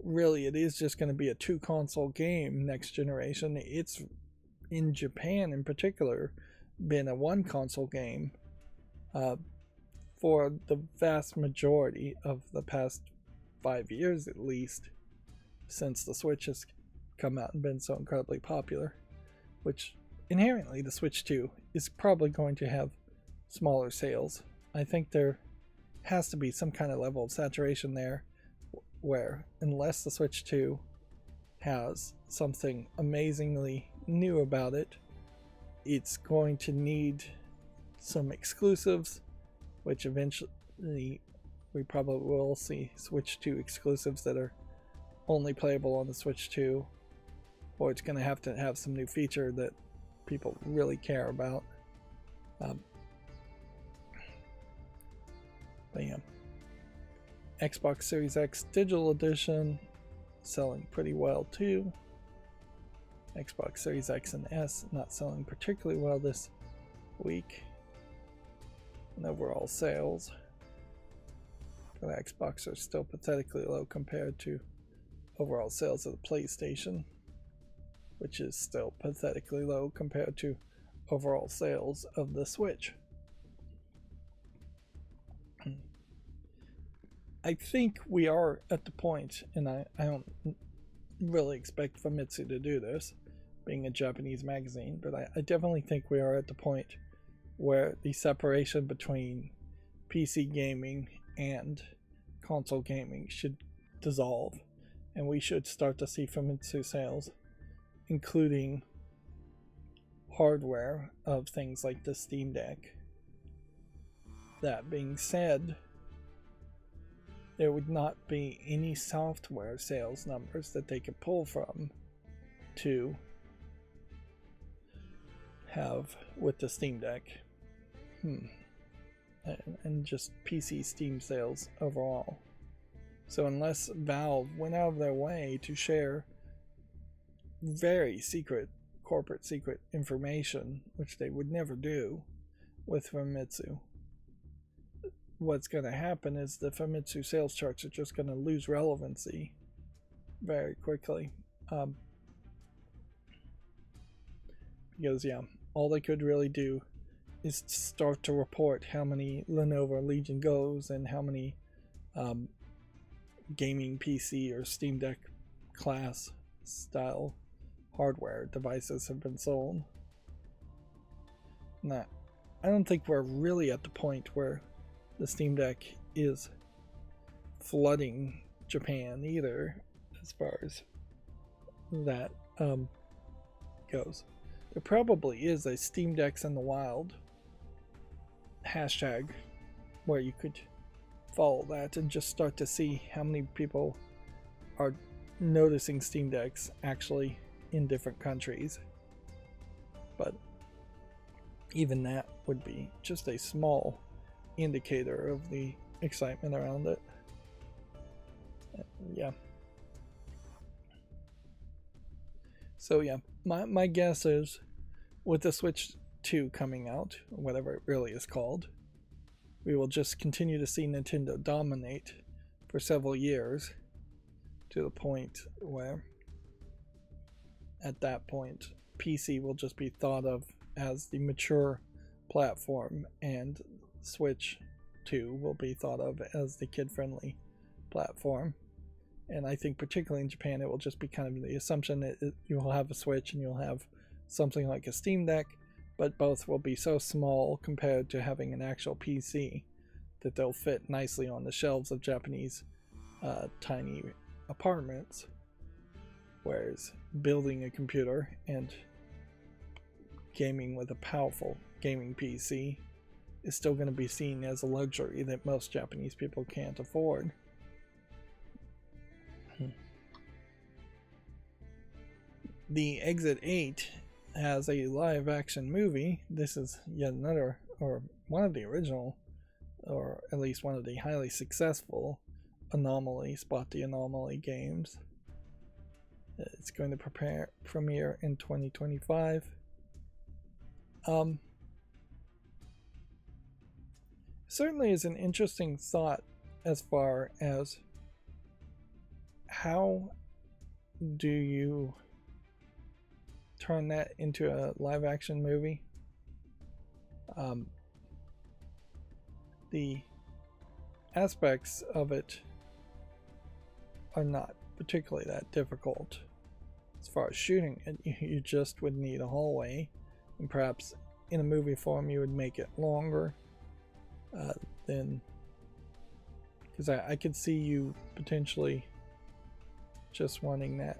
really it is just going to be a 2-console game next generation. It's, in Japan in particular, been a 1-console game for the vast majority of the past 5 years at least, since the Switch has come out and been so incredibly popular, which inherently the Switch 2 is probably going to have smaller sales. I think there has to be some kind of level of saturation there where, unless the Switch 2 has something amazingly new about it, it's going to need some exclusives, which eventually we probably will see Switch 2 exclusives that are only playable on the Switch 2, or it's going to have some new feature that people really care about. But yeah, Xbox Series X Digital Edition selling pretty well too. Xbox Series X and S not selling particularly well this week. And overall sales for the Xbox are still pathetically low compared to overall sales of the PlayStation, which is still pathetically low compared to overall sales of the Switch. I think we are at the point, and I don't really expect Famitsu to do this, being a Japanese magazine, but I definitely think we are at the point where the separation between PC gaming and console gaming should dissolve, and we should start to see Famitsu sales, including hardware of things like the Steam Deck. That being said, there would not be any software sales numbers that they could pull from to have with the Steam Deck. And just PC Steam sales overall. So unless Valve went out of their way to share very secret, corporate secret information, which they would never do with Famitsu, what's going to happen is the Famitsu sales charts are just going to lose relevancy very quickly. Because, yeah, all they could really do is to start to report how many Lenovo Legion Go's and how many gaming PC or Steam Deck class style hardware devices have been sold. Now, I don't think we're really at the point where the Steam Deck is flooding Japan either, as far as that goes. There probably is a Steam Decks in the Wild hashtag where you could follow that and just start to see how many people are noticing Steam Decks actually in different countries. But even that would be just a small indicator of the excitement around it. Yeah. So yeah, my guess is with the Switch 2 coming out, whatever it really is called, we will just continue to see Nintendo dominate for several years, to the point where at that point PC will just be thought of as the mature platform and Switch 2 will be thought of as the kid-friendly platform. And I think particularly in Japan it will just be kind of the assumption that you'll have a Switch and you'll have something like a Steam Deck, but both will be so small compared to having an actual PC that they'll fit nicely on the shelves of Japanese tiny apartments, whereas building a computer and gaming with a powerful gaming PC is still going to be seen as a luxury that most Japanese people can't afford. The Exit 8 has a live action movie. This is yet another, or one of the original, or at least one of the highly successful Spot the Anomaly games. It's going to premiere in 2025. Certainly is an interesting thought as far as how do you turn that into a live action movie. The aspects of it are not particularly that difficult. As far as shooting it, you just would need a hallway, and perhaps in a movie form you would make it longer than, because I could see you potentially just wanting that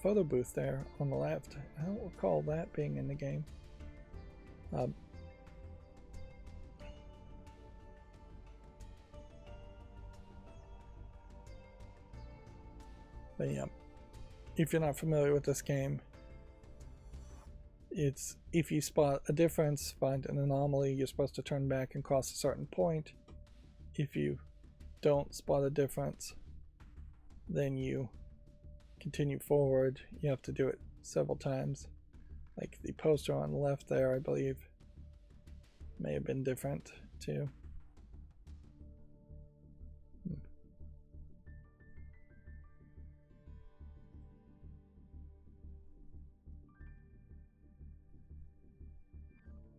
photo booth there on the left. I don't recall that being in the game. But yeah, if you're not familiar with this game, it's if you spot a difference, find an anomaly, you're supposed to turn back and cross a certain point. If you don't spot a difference, then you continue forward. You have to do it several times. Like the poster on the left there, I believe, may have been different too.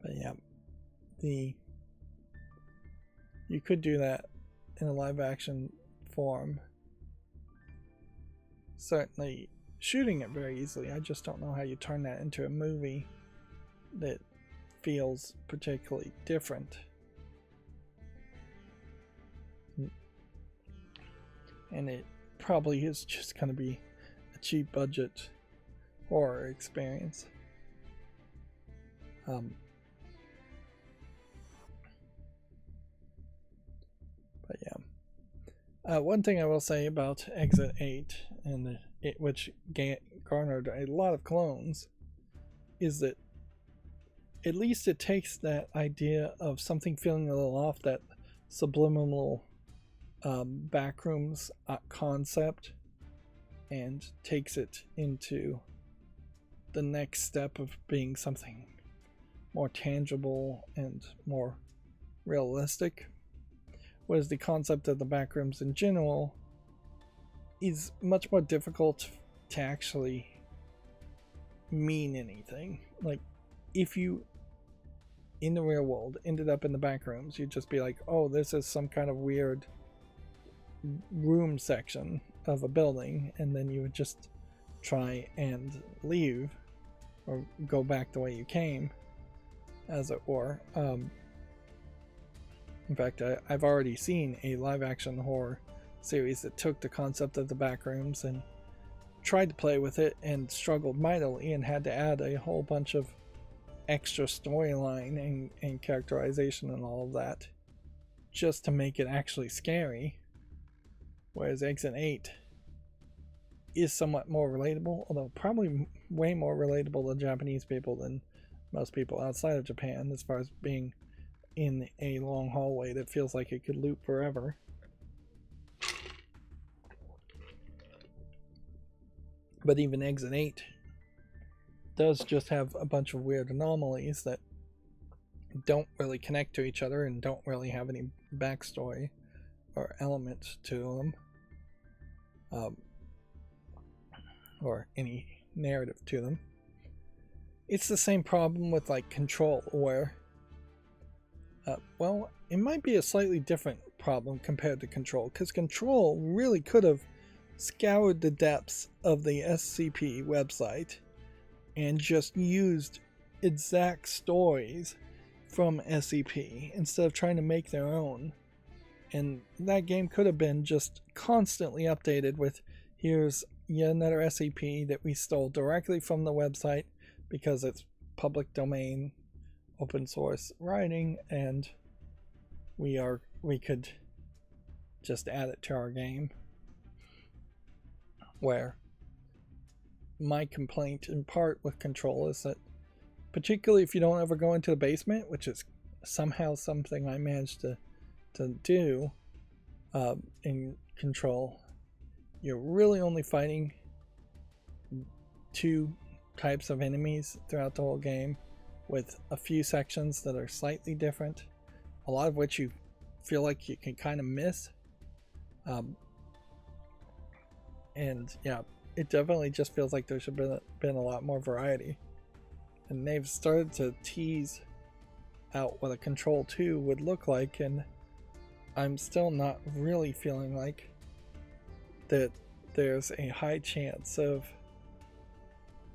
But yeah, you could do that in a live action form. Certainly shooting it very easily. I just don't know how you turn that into a movie that feels particularly different. And it probably is just going to be a cheap budget horror experience. But yeah. One thing I will say about Exit 8, and which garnered a lot of clones, is that at least it takes that idea of something feeling a little off, that subliminal backrooms concept, and takes it into the next step of being something more tangible and more realistic. Whereas the concept of the backrooms in general is much more difficult to actually mean anything. Like, if you in the real world ended up in the back rooms, you'd just be like, oh, this is some kind of weird room section of a building, and then you would just try and leave or go back the way you came, as it were. In fact, I've already seen a live action horror series that took the concept of the back rooms and tried to play with it and struggled mightily and had to add a whole bunch of extra storyline and characterization and all of that just to make it actually scary. Whereas Exit 8 is somewhat more relatable, although probably way more relatable to Japanese people than most people outside of Japan, as far as being in a long hallway that feels like it could loop forever. But even Exit 8 does just have a bunch of weird anomalies that don't really connect to each other and don't really have any backstory or element to them, or any narrative to them. It's the same problem with like Control, where well, it might be a slightly different problem compared to Control, because Control really could have scoured the depths of the SCP website and just used exact stories from SCP instead of trying to make their own. And that game could have been just constantly updated with, here's yet another SCP that we stole directly from the website because it's public domain, open source writing, and we could just add it to our game. Where my complaint in part with Control is that, particularly if you don't ever go into the basement, which is somehow something I managed to do in Control, you're really only fighting 2 types of enemies throughout the whole game, with a few sections that are slightly different, a lot of which you feel like you can kind of miss. And yeah, it definitely just feels like there should have been a lot more variety. And they've started to tease out what a Control 2 would look like, and I'm still not really feeling like that there's a high chance of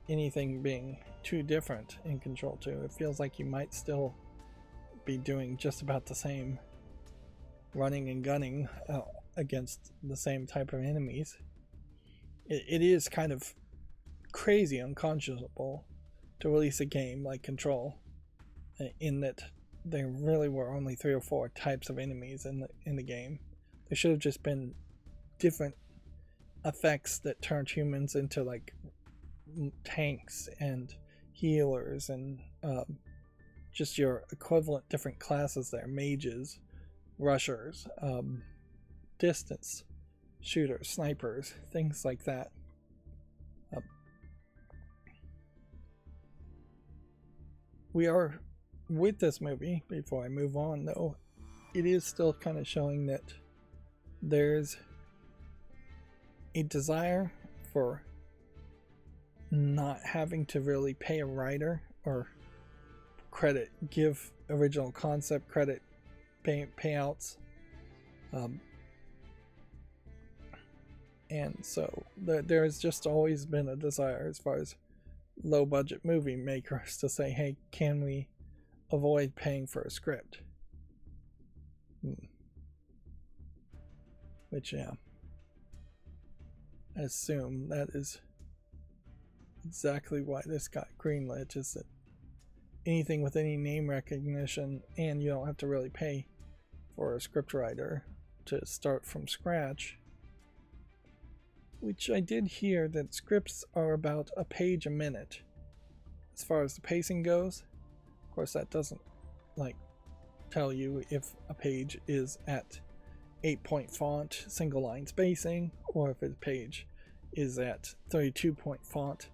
anything being too different in Control 2. It feels like you might still be doing just about the same running and gunning against the same type of enemies. It is kind of crazy unconscionable to release a game like Control, in that there really were only 3 or 4 types of enemies in the game. There should have just been different effects that turned humans into like tanks and healers, and just your equivalent different classes there: mages, rushers, distance shooters, snipers, things like that. We are, with this movie, before I move on though, it is still kind of showing that there's a desire for not having to really pay a writer or give original concept credit payouts. And so there has just always been a desire, as far as low budget movie makers, to say, hey, can we avoid paying for a script? Which, yeah, I assume that is exactly why this got greenlit, is that anything with any name recognition, and you don't have to really pay for a scriptwriter to start from scratch. Which I did hear that scripts are about a page a minute as far as the pacing goes. Of course, that doesn't like tell you if a page is at 8-point font, single line spacing, or if a page is at 32-point font,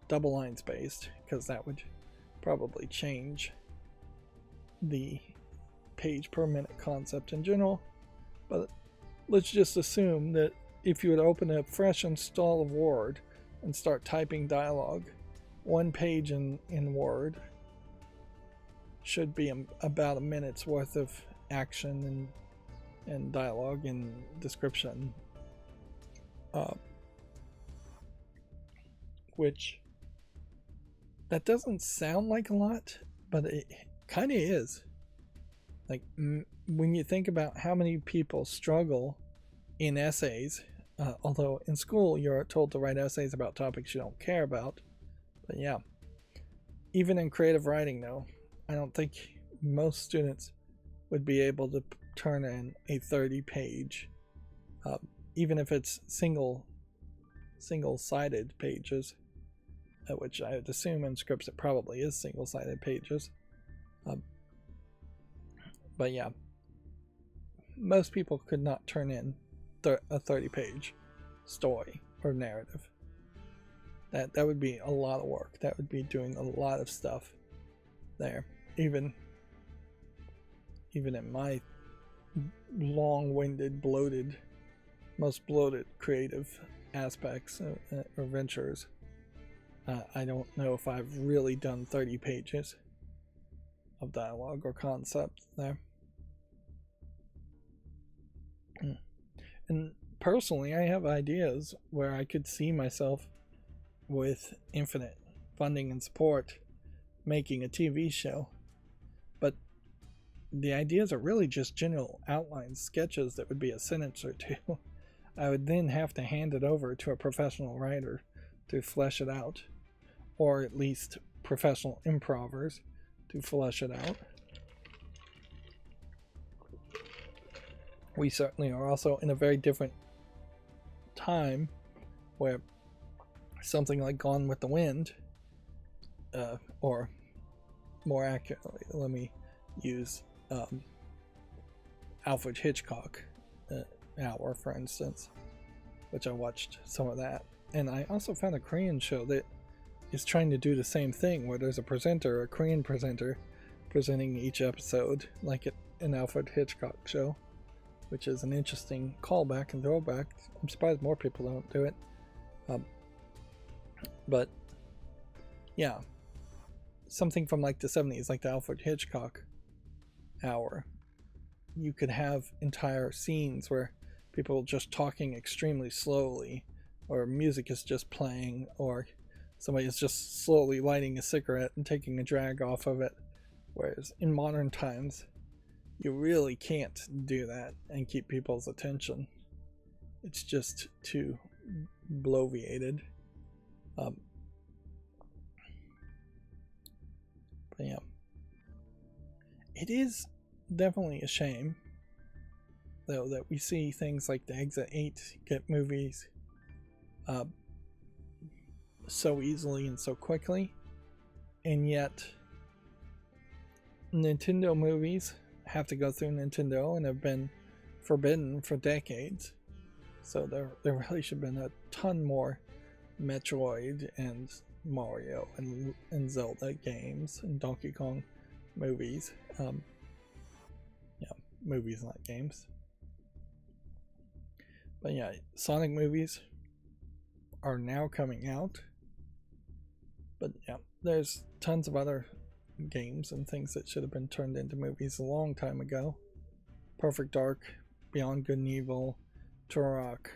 double line spaced, because that would probably change the page per minute concept in general. But let's just assume that if you would open a fresh install of Word and start typing dialogue, one page in Word should be about a minute's worth of action and dialogue and description, which that doesn't sound like a lot, but it kind of is. Like, when you think about how many people struggle in essays, although in school you're told to write essays about topics you don't care about, but yeah, even in creative writing though, I don't think most students would be able to turn in a 30-page, even if it's single-sided pages, which I would assume in scripts it probably is single-sided pages. But yeah, most people could not turn in a 30-page story or narrative. That would be a lot of work. That would be doing a lot of stuff there. Even in my long-winded, most bloated creative aspects or ventures, I don't know if I've really done 30 pages of dialogue or concept there. And personally, I have ideas where I could see myself with infinite funding and support making a TV show, but the ideas are really just general outlines, sketches that would be a sentence or two. I would then have to hand it over to a professional writer to flesh it out, or at least professional improvers to flesh it out. We certainly are also in a very different time where something like Gone with the Wind, or more accurately, let me use Alfred Hitchcock Hour, for instance, which I watched some of that. And I also found a Korean show that is trying to do the same thing, where there's a Korean presenter, presenting each episode like an Alfred Hitchcock show, which is an interesting callback and throwback. I'm surprised more people don't do it. But yeah, something from like the 70s, like the Alfred Hitchcock Hour. You could have entire scenes where people are just talking extremely slowly, or music is just playing, or somebody is just slowly lighting a cigarette and taking a drag off of it. Whereas in modern times, you really can't do that and keep people's attention. It's just too bloviated. But yeah, it is definitely a shame, though, that we see things like the Exit 8 get movies so easily and so quickly, and yet Nintendo movies have to go through Nintendo and have been forbidden for decades. So there really should have been a ton more Metroid and Mario and Zelda games and Donkey Kong movies. Movies, not games. But yeah, Sonic movies are now coming out. But yeah, there's tons of other games and things that should have been turned into movies a long time ago. Perfect Dark, Beyond Good and Evil, Turok,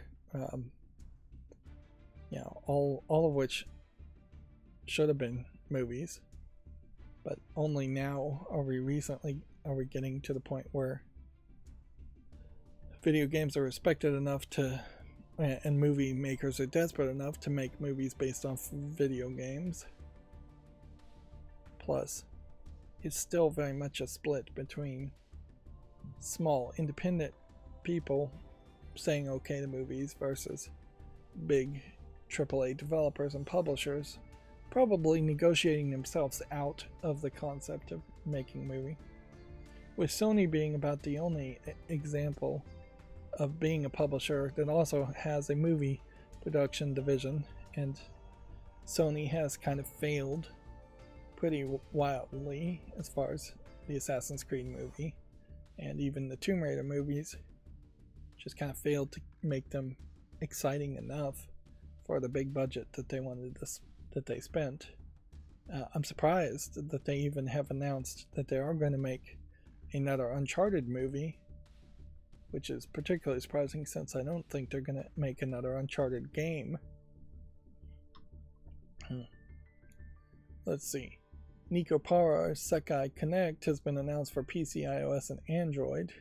all of which should have been movies, but only now are we getting to the point where video games are respected enough and movie makers are desperate enough to make movies based off video games. Plus, it's still very much a split between small independent people saying okay to movies versus big AAA developers and publishers probably negotiating themselves out of the concept of making a movie. With Sony being about the only example of being a publisher that also has a movie production division, and Sony has kind of failed pretty wildly as far as the Assassin's Creed movie and even the Tomb Raider movies, just kind of failed to make them exciting enough for the big budget that they spent. I'm surprised that they even have announced that they are going to make another Uncharted movie, which is particularly surprising since I don't think they're going to make another Uncharted game. Let's see. Nico Para Sekai Connect has been announced for PC, iOS, and Android.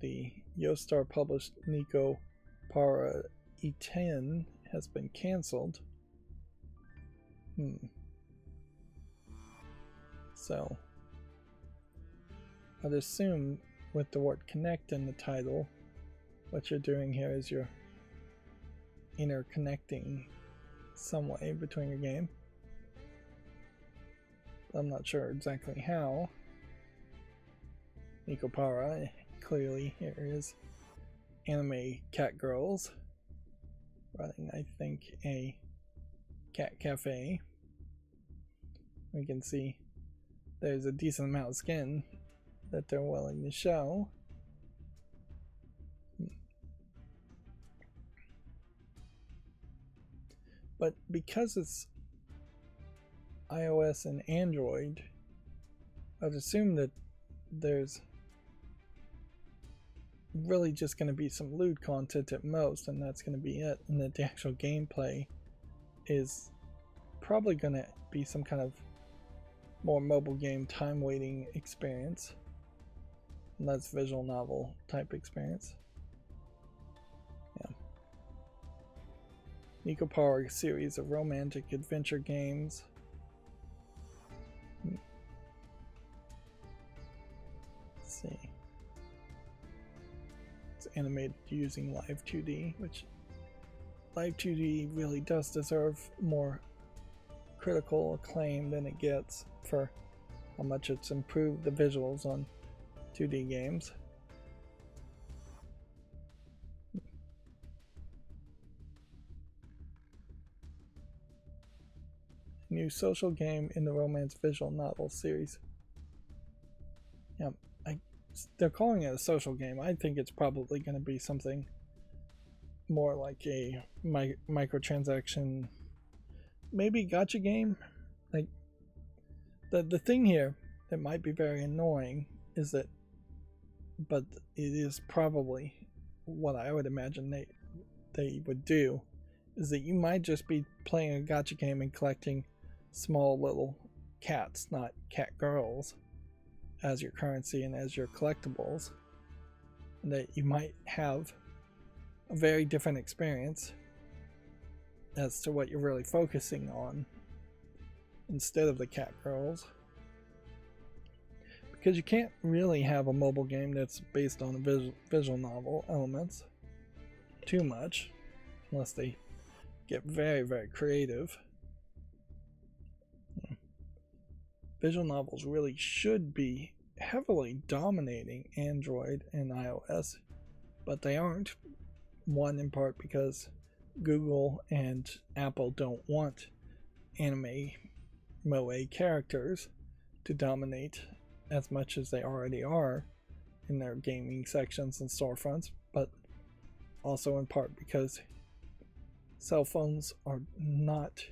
The Yostar published Nico Para E10 has been cancelled. So, I'd assume with the word connect in the title, what you're doing here is you're interconnecting some way between your game. I'm not sure exactly how. Nico Para, clearly here is anime cat girls running, I think, a cat cafe. We can see there's a decent amount of skin that they're willing to show. But because it's iOS and Android, I'd assume that there's really just going to be some lewd content at most, and that's going to be it, and that the actual gameplay is probably going to be some kind of more mobile game time waiting experience, and that's visual novel type experience. Yeah. Nico Power series of romantic adventure games. Let's see. It's animated using Live 2D, which Live 2D really does deserve more critical acclaim than it gets for how much it's improved the visuals on 2D games. New social game in the romance visual novel series. Yeah, they're calling it a social game. I think it's probably going to be something more like a microtransaction, maybe gacha game. Like the thing here that might be very annoying is that, but it is probably what I would imagine they would do, is that you might just be playing a gacha game and collecting small little cats, not cat girls, as your currency and as your collectibles, and that you might have a very different experience as to what you're really focusing on instead of the cat girls, because you can't really have a mobile game that's based on a visual novel elements too much unless they get very, very creative. Visual novels really should be heavily dominating Android and iOS, but they aren't. One, in part because Google and Apple don't want anime moe characters to dominate as much as they already are in their gaming sections and storefronts, but also in part because cell phones are not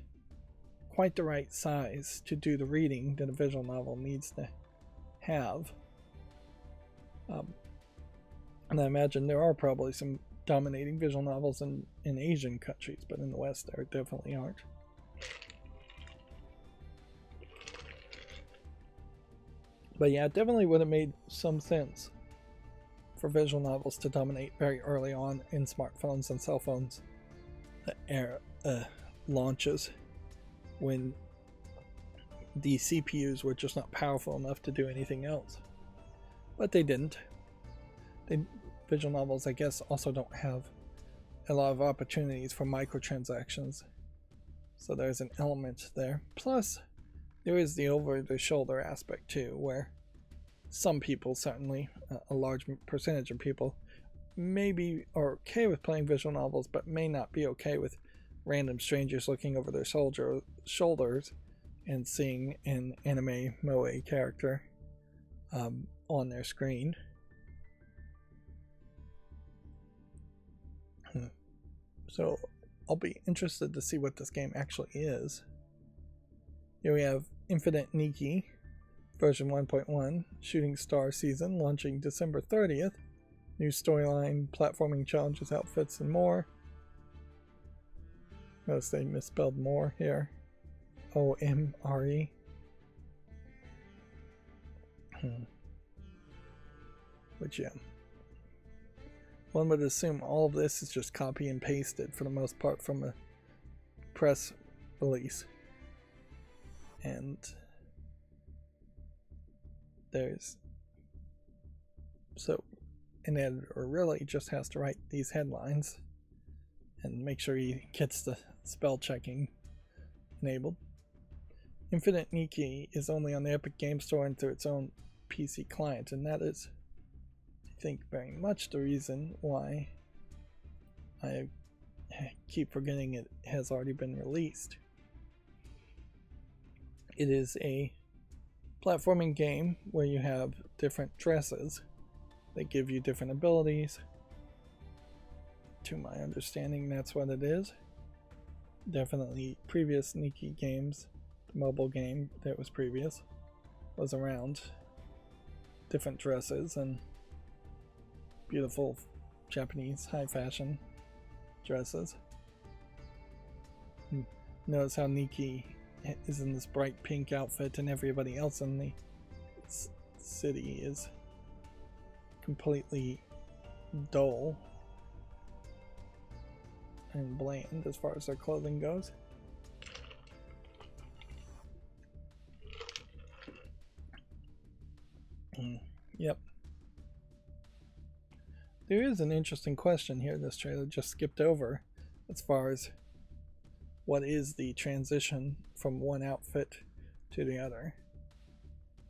quite the right size to do the reading that a visual novel needs to have. And I imagine there are probably some dominating visual novels in Asian countries, but in the West there definitely aren't. But yeah, it definitely would have made some sense for visual novels to dominate very early on in smartphones and cell phones era launches, when the CPUs were just not powerful enough to do anything else. But they didn't. Visual novels, I guess, also don't have a lot of opportunities for microtransactions, so there's an element there. Plus, there is the over-the-shoulder aspect too, where some people, certainly a large percentage of people, maybe are okay with playing visual novels, but may not be okay with random strangers looking over their shoulders and seeing an anime moe character on their screen. So I'll be interested to see what this game actually is. Here we have Infinite Nikki version 1.1 Shooting Star season launching December 30th. New storyline, platforming challenges, outfits, and more. Notice they misspelled more here. O-M-R-E. Which, yeah. One would assume all of this is just copy and pasted for the most part from a press release. And there's... So, an editor really just has to write these headlines and make sure he gets the spell checking enabled. Infinite Nikki is only on the Epic Game Store and through its own PC client, and that is, I think, very much the reason why I keep forgetting it has already been released. It is a platforming game where you have different dresses that give you different abilities. To my understanding, that's what it is. Definitely previous Nikki games, the mobile game that was previous, was around different dresses and beautiful Japanese high fashion dresses. Notice how Nikki is in this bright pink outfit and everybody else in the city is completely dull and bland as far as their clothing goes. Yep. There is an interesting question here this trailer just skipped over as far as what is the transition from one outfit to the other.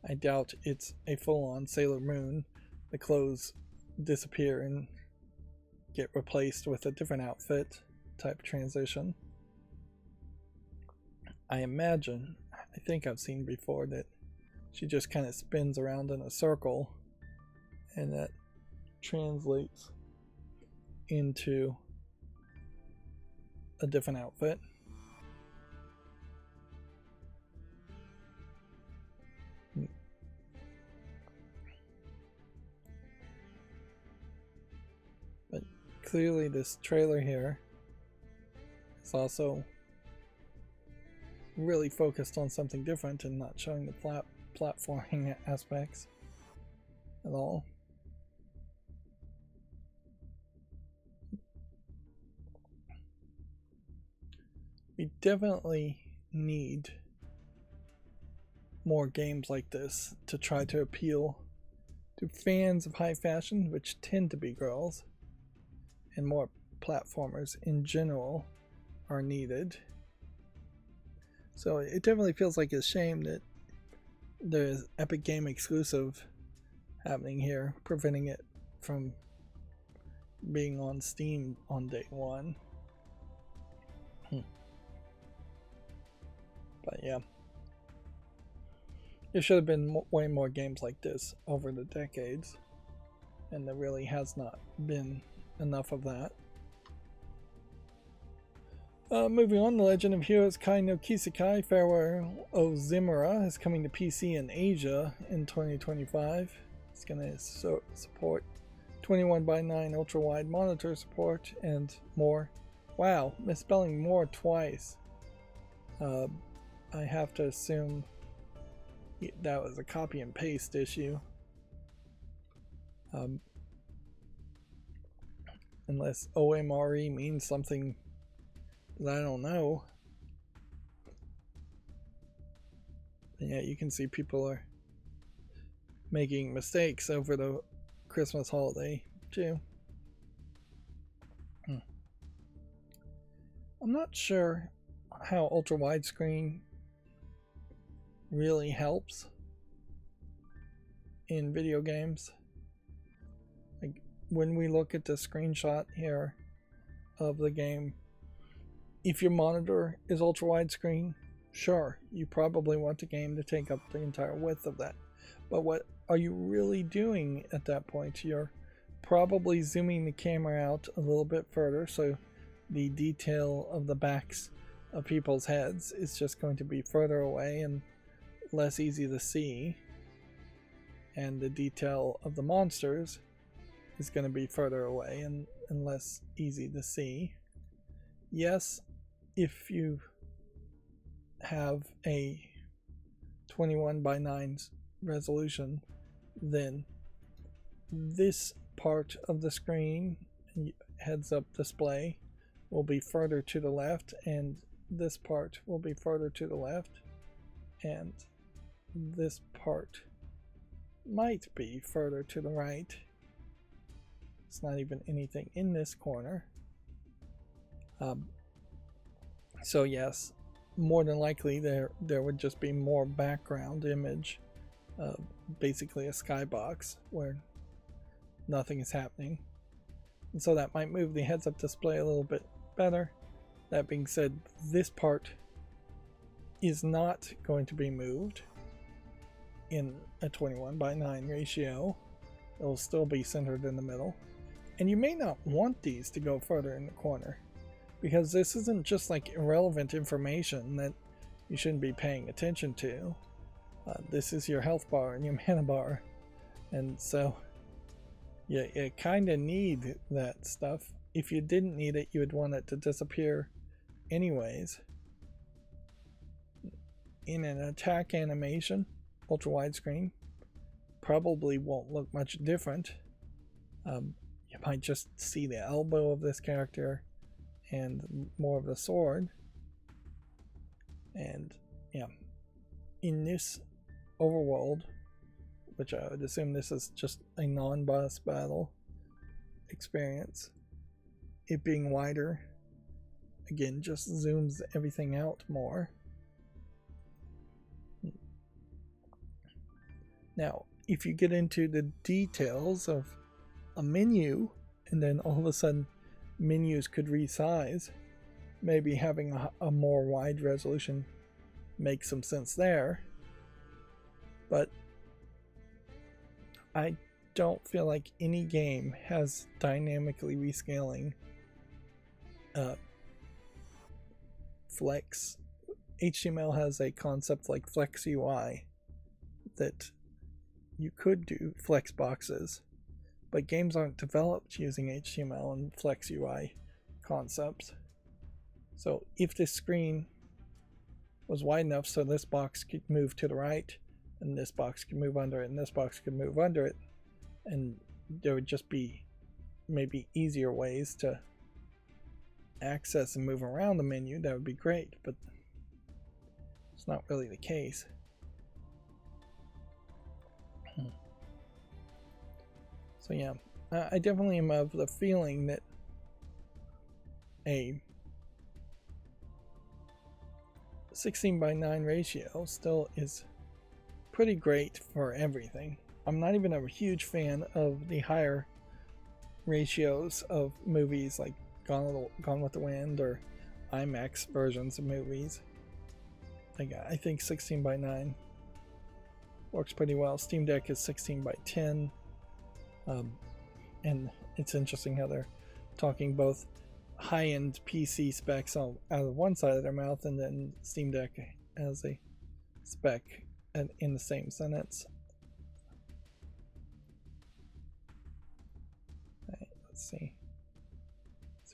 I doubt it's a full-on Sailor Moon. The clothes disappear and get replaced with a different outfit type transition. I imagine, I think I've seen before that she just kind of spins around in a circle and that translates into a different outfit. But clearly this trailer here is also really focused on something different and not showing the platforming aspects at all. We definitely need more games like this to try to appeal to fans of high fashion, which tend to be girls, and more platformers in general are needed. So it definitely feels like a shame that there's Epic Game exclusive happening here, preventing it from being on Steam on day one. But yeah, there should have been way more games like this over the decades, and there really has not been enough of that. Moving on, The Legend of Heroes Kai no Kisekai Farewell Ozimura is coming to PC in Asia in 2025. It's going to support 21:9 ultra-wide monitor support and more. Wow, misspelling more twice. I have to assume that was a copy and paste issue. Unless OMRE means something that I don't know. And yeah, you can see people are making mistakes over the Christmas holiday too. I'm not sure how ultra widescreen really helps in video games. Like when we look at the screenshot here of the game, if your monitor is ultra widescreen, sure, you probably want the game to take up the entire width of that. But what are you really doing at that point? You're probably zooming the camera out a little bit further so the detail of the backs of people's heads is just going to be further away and less easy to see, and the detail of the monsters is going to be further away and less easy to see. Yes, if you have a 21:9 resolution, then this part of the screen, heads up display, will be further to the left, and this part will be further to the left, and this part might be further to the right. It's not even anything in this corner. So yes, more than likely there would just be more background image, basically a skybox where nothing is happening, and so that might move the heads-up display a little bit better. That being said, this part is not going to be moved in a 21:9 ratio. It will still be centered in the middle, and you may not want these to go further in the corner, because this isn't just like irrelevant information that you shouldn't be paying attention to. This is your health bar and your mana bar, and so you kind of need that stuff. If you didn't need it, you would want it to disappear anyways. In an attack animation, ultra widescreen probably won't look much different. You might just see the elbow of this character and more of the sword. And yeah, in this overworld, which I would assume this is just a non-boss battle experience, it being wider, again, just zooms everything out more. Now, if you get into the details of a menu, and then all of a sudden menus could resize, maybe having a more wide resolution makes some sense there. But I don't feel like any game has dynamically rescaling flex. HTML has a concept like Flex UI that you could do flex boxes, but games aren't developed using HTML and Flex UI concepts. So if this screen was wide enough so this box could move to the right, and this box could move under it, and this box could move under it, and there would just be maybe easier ways to access and move around the menu, that would be great, but it's not really the case. So yeah, I definitely am of the feeling that a 16:9 ratio still is pretty great for everything. I'm not even a huge fan of the higher ratios of movies like Gone with the Wind or IMAX versions of movies. Like, I think 16:9 works pretty well. Steam Deck is 16:10. And it's interesting how they're talking both high-end PC specs out of one side of their mouth, and then Steam Deck as a spec in the same sentence. Alright, let's see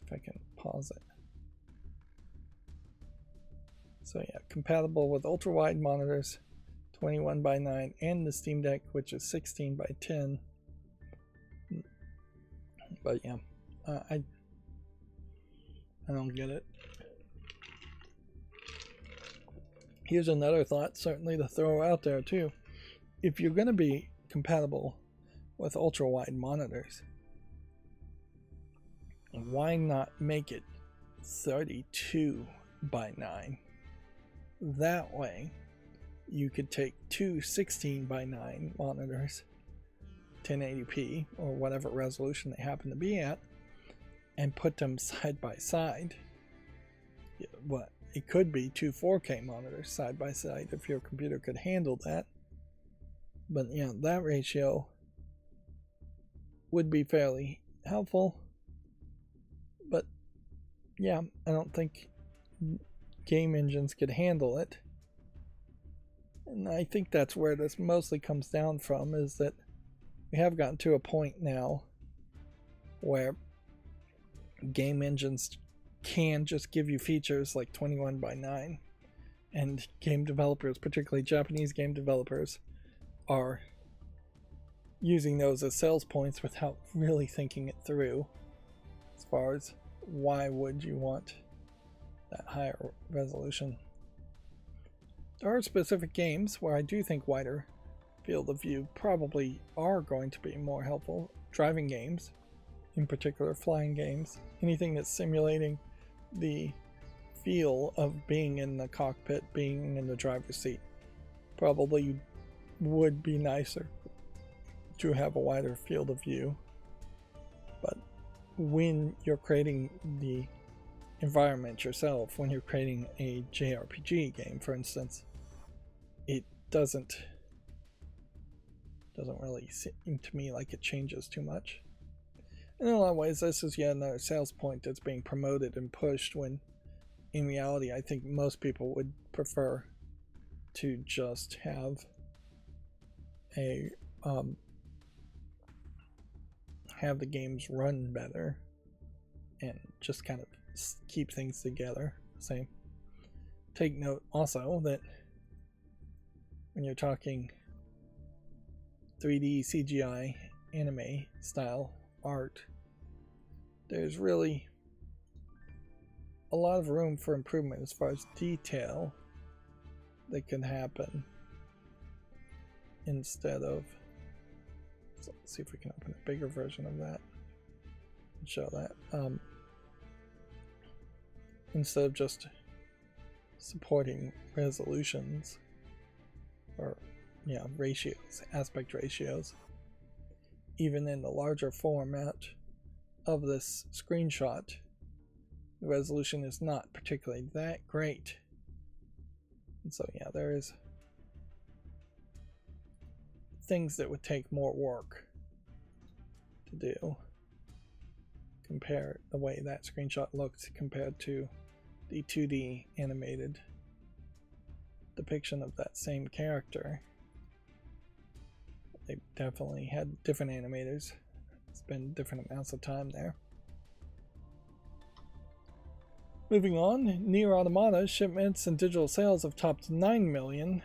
if I can pause it. So yeah, compatible with ultra-wide monitors, 21:9, and the Steam Deck, which is 16:10. But yeah, I don't get it. Here's another thought, certainly to throw out there too. If you're going to be compatible with ultra-wide monitors, why not make it 32:9? That way, you could take two 16:9 monitors, 1080p or whatever resolution they happen to be at, and put them side by side. Well, it could be two 4K monitors side by side if your computer could handle that. But yeah, that ratio would be fairly helpful. But yeah, I don't think game engines could handle it. And I think that's where this mostly comes down from, is that we have gotten to a point now where game engines can just give you features like 21:9, and game developers, particularly Japanese game developers, are using those as sales points without really thinking it through as far as why would you want that higher resolution. There are specific games where I do think wider field of view probably are going to be more helpful. Driving games, in particular flying games, anything that's simulating the feel of being in the cockpit, being in the driver's seat, probably would be nicer to have a wider field of view. But when you're creating the environment yourself, when you're creating a JRPG game, for instance, it doesn't really seem to me like it changes too much. In a lot of ways, this is yet another sales point that's being promoted and pushed, when in reality I think most people would prefer to just have the games run better and just kind of keep things together. Same. Take note also that when you're talking 3D CGI anime style art, there's really a lot of room for improvement as far as detail that can happen instead of, so let's see if we can open a bigger version of that and show that, instead of just supporting resolutions or ratios, aspect ratios. Even in the larger format of this screenshot, the resolution is not particularly that great. And so there is things that would take more work to do. Compare the way that screenshot looked compared to the 2D animated depiction of that same character. They definitely had different animators, spend different amounts of time there. Moving on, Nier Automata shipments and digital sales have topped 9 million,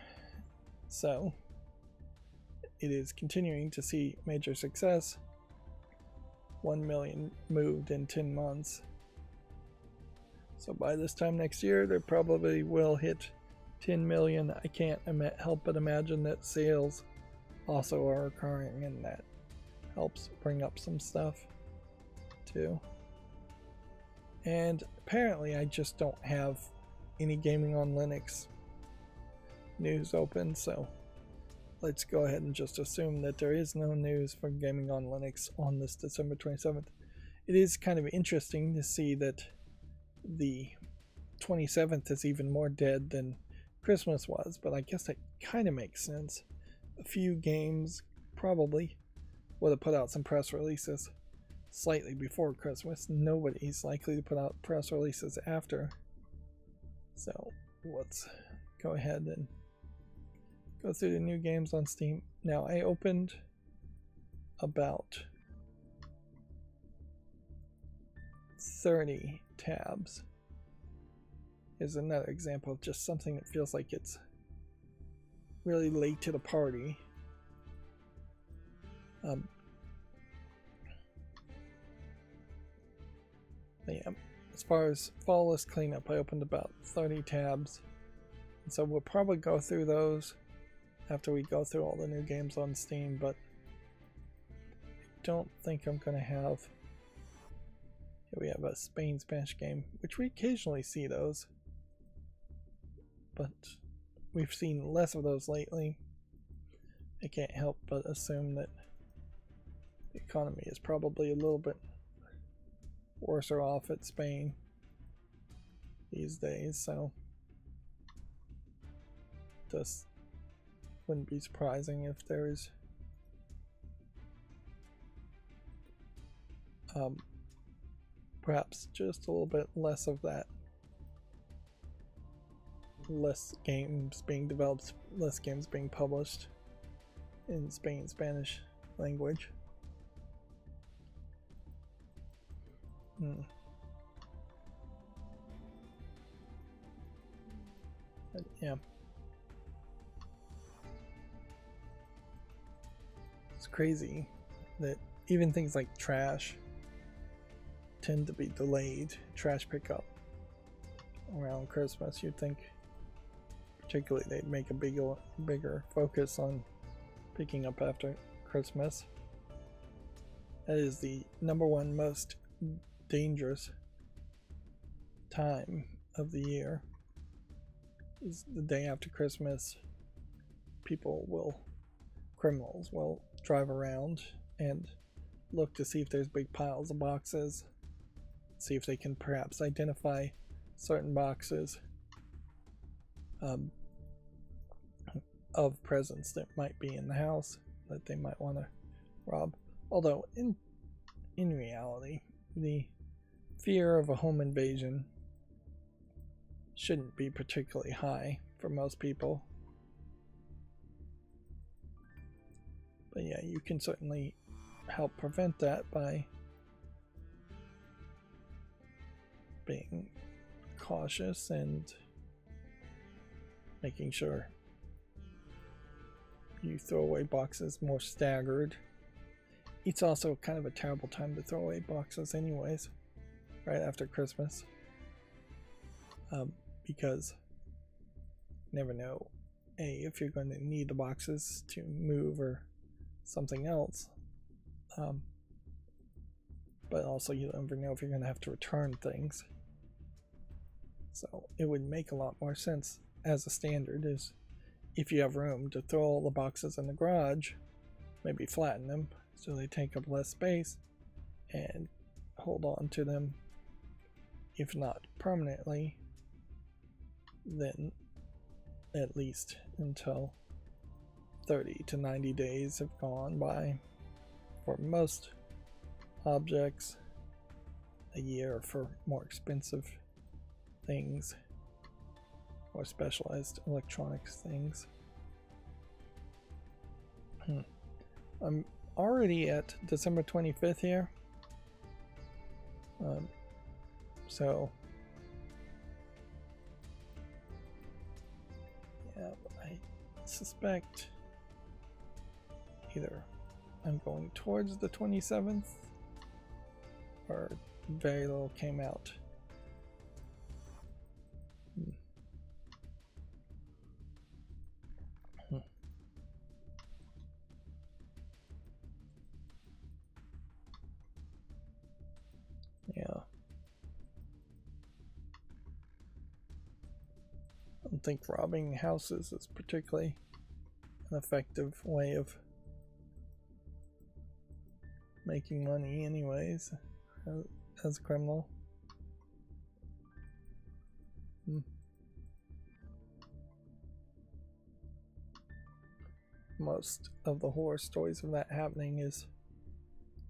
so it is continuing to see major success. 1 million moved in 10 months. So by this time next year, they probably will hit 10 million. I can't help but imagine that sales also are occurring, and that helps bring up some stuff too. And apparently I just don't have any gaming on Linux news open, so let's go ahead and just assume that there is no news for gaming on Linux on this December 27th. It is kind of interesting to see that the 27th is even more dead than Christmas was, but I guess that kind of makes sense. A few games probably would have put out some press releases slightly before Christmas. Nobody's likely to put out press releases after. So let's go ahead and go through the new games on Steam. Now, I opened about 30 tabs. Here's another example of just something that feels like it's really late to the party. As far as fall list cleanup, I opened about 30 tabs, and so we'll probably go through those after we go through all the new games on Steam, but I don't think I'm going to have... Here we have a Spanish game, which we occasionally see those, but we've seen less of those lately. I can't help but assume that the economy is probably a little bit worse off at Spain these days, so just wouldn't be surprising if there's perhaps just a little bit less of that less games being developed, less games being published in Spanish language. But yeah. It's crazy that even things like trash tend to be delayed. Trash pickup around Christmas. You'd think particularly they'd make a bigger focus on picking up after Christmas. That is the #1 most dangerous time of the year, is the day after Christmas. Criminals will drive around and look to see if there's big piles of boxes, see if they can perhaps identify certain boxes of presents that might be in the house that they might want to rob. Although in reality, the fear of a home invasion shouldn't be particularly high for most people. But yeah, you can certainly help prevent that by being cautious and making sure you throw away boxes more staggered. It's also kind of a terrible time to throw away boxes anyways, right after Christmas, because you never know if you're going to need the boxes to move or something else, but also you never know if you're going to have to return things. So it would make a lot more sense as a standard is if you have room to throw all the boxes in the garage, maybe flatten them so they take up less space, and hold on to them, if not permanently, then at least until 30 to 90 days have gone by. For most objects, a year for more expensive things, more specialized electronics things. I'm already at December 25th here, so yeah, I suspect either I'm going towards the 27th or very little came out. Yeah. I don't think robbing houses is particularly an effective way of making money anyways, as a criminal. Most of the horror stories of that happening is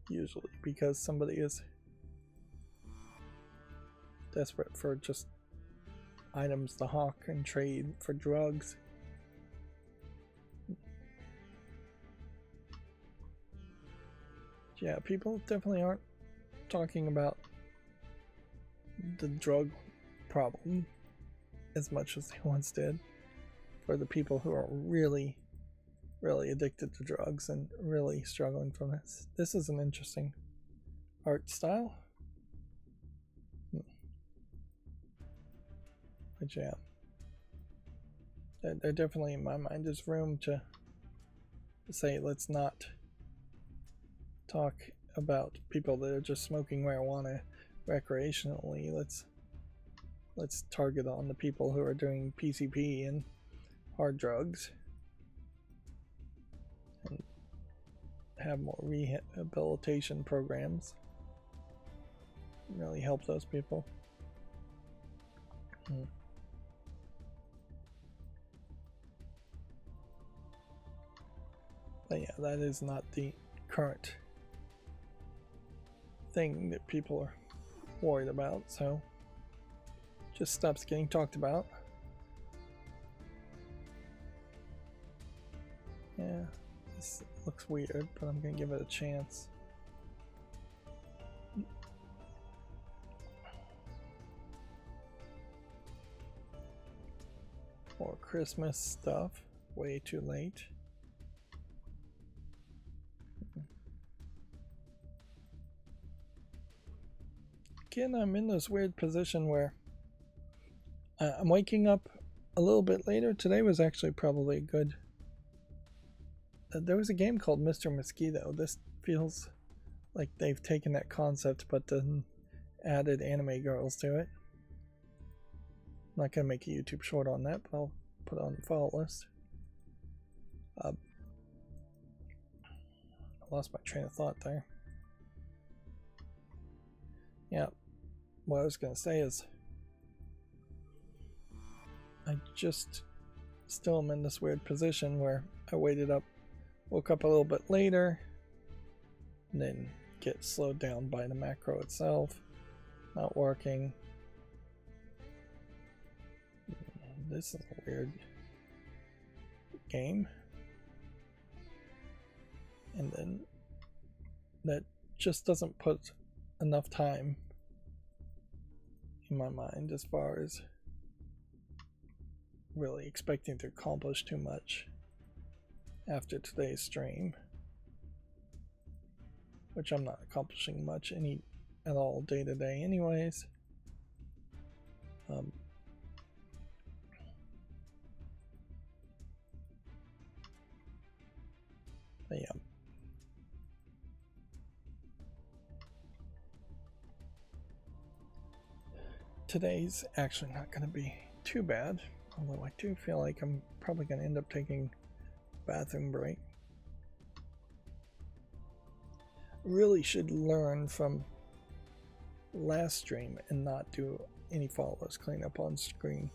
usually because somebody is desperate for just items to hawk and trade for drugs. Yeah, people definitely aren't talking about the drug problem as much as they once did. For the people who are really addicted to drugs and really struggling from this. This is an interesting art style. But yeah, there definitely in my mind is room to say let's not talk about people that are just smoking marijuana recreationally. Let's target on the people who are doing PCP and hard drugs and have more rehabilitation programs and really help those people. But yeah, that is not the current thing that people are worried about, so just stops getting talked about. Yeah, this looks weird, but I'm gonna give it a chance. More Christmas stuff. Way too late. Again, I'm in this weird position where I'm waking up a little bit later. Today was actually probably good. There was a game called Mr. Mosquito. This feels like they've taken that concept but then added anime girls to it. I'm not gonna make a YouTube short on that, but I'll put it on the follow list. I lost my train of thought there. Yeah, what I was gonna say is I just still am in this weird position where I woke up a little bit later, and then get slowed down by the macro itself, not working. This is a weird game. And then that just doesn't put enough time in my mind as far as really expecting to accomplish too much after today's stream, which I'm not accomplishing much at all day to day anyways. But yeah. Today's actually not going to be too bad, although I do feel like I'm probably going to end up taking a bathroom break. Really should learn from last stream and not do any followers cleanup on stream.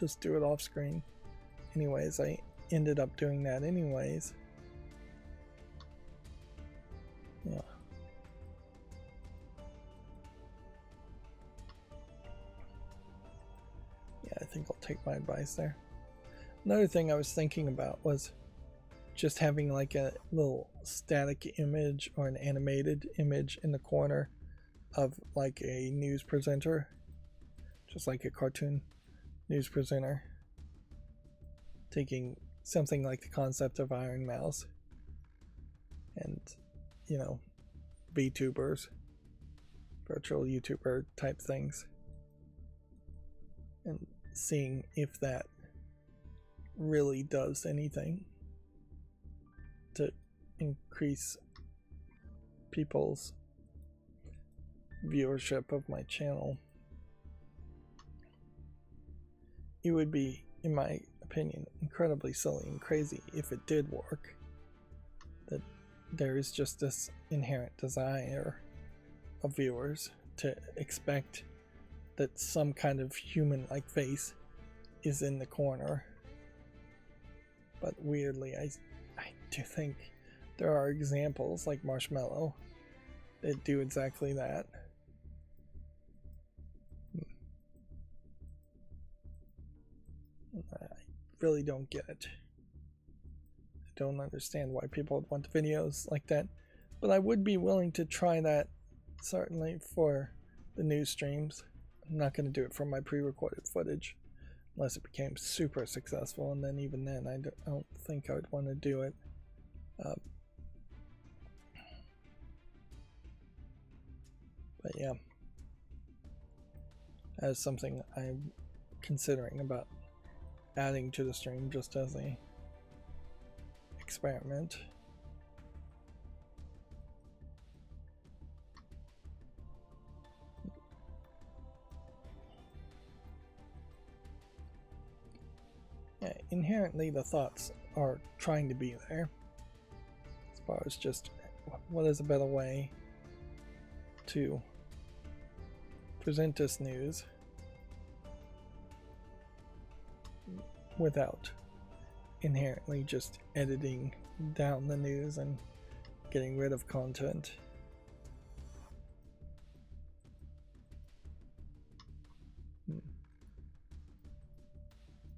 Just do it off screen. Anyways, I ended up doing that anyways. Yeah. Yeah, I think I'll take my advice there. Another thing I was thinking about was just having like a little static image or an animated image in the corner of like a news presenter, just like a cartoon news presenter, taking something like the concept of Iron Mouse and, you know, VTubers, virtual YouTuber type things, and seeing if that really does anything to increase people's viewership of my channel. It would be, in my opinion, incredibly silly and crazy if it did work. That there is just this inherent desire of viewers to expect that some kind of human-like face is in the corner. But weirdly, I do think there are examples like Marshmallow that do exactly that. I really don't get it. I don't understand why people would want videos like that, but I would be willing to try that certainly for the news streams. I'm not going to do it for my pre-recorded footage unless it became super successful, and then even then I don't think I would want to do it. But yeah, as something I'm considering about adding to the stream just as a experiment. Yeah, inherently the thoughts are trying to be there as far as just what is a better way to present this news without inherently just editing down the news and getting rid of content.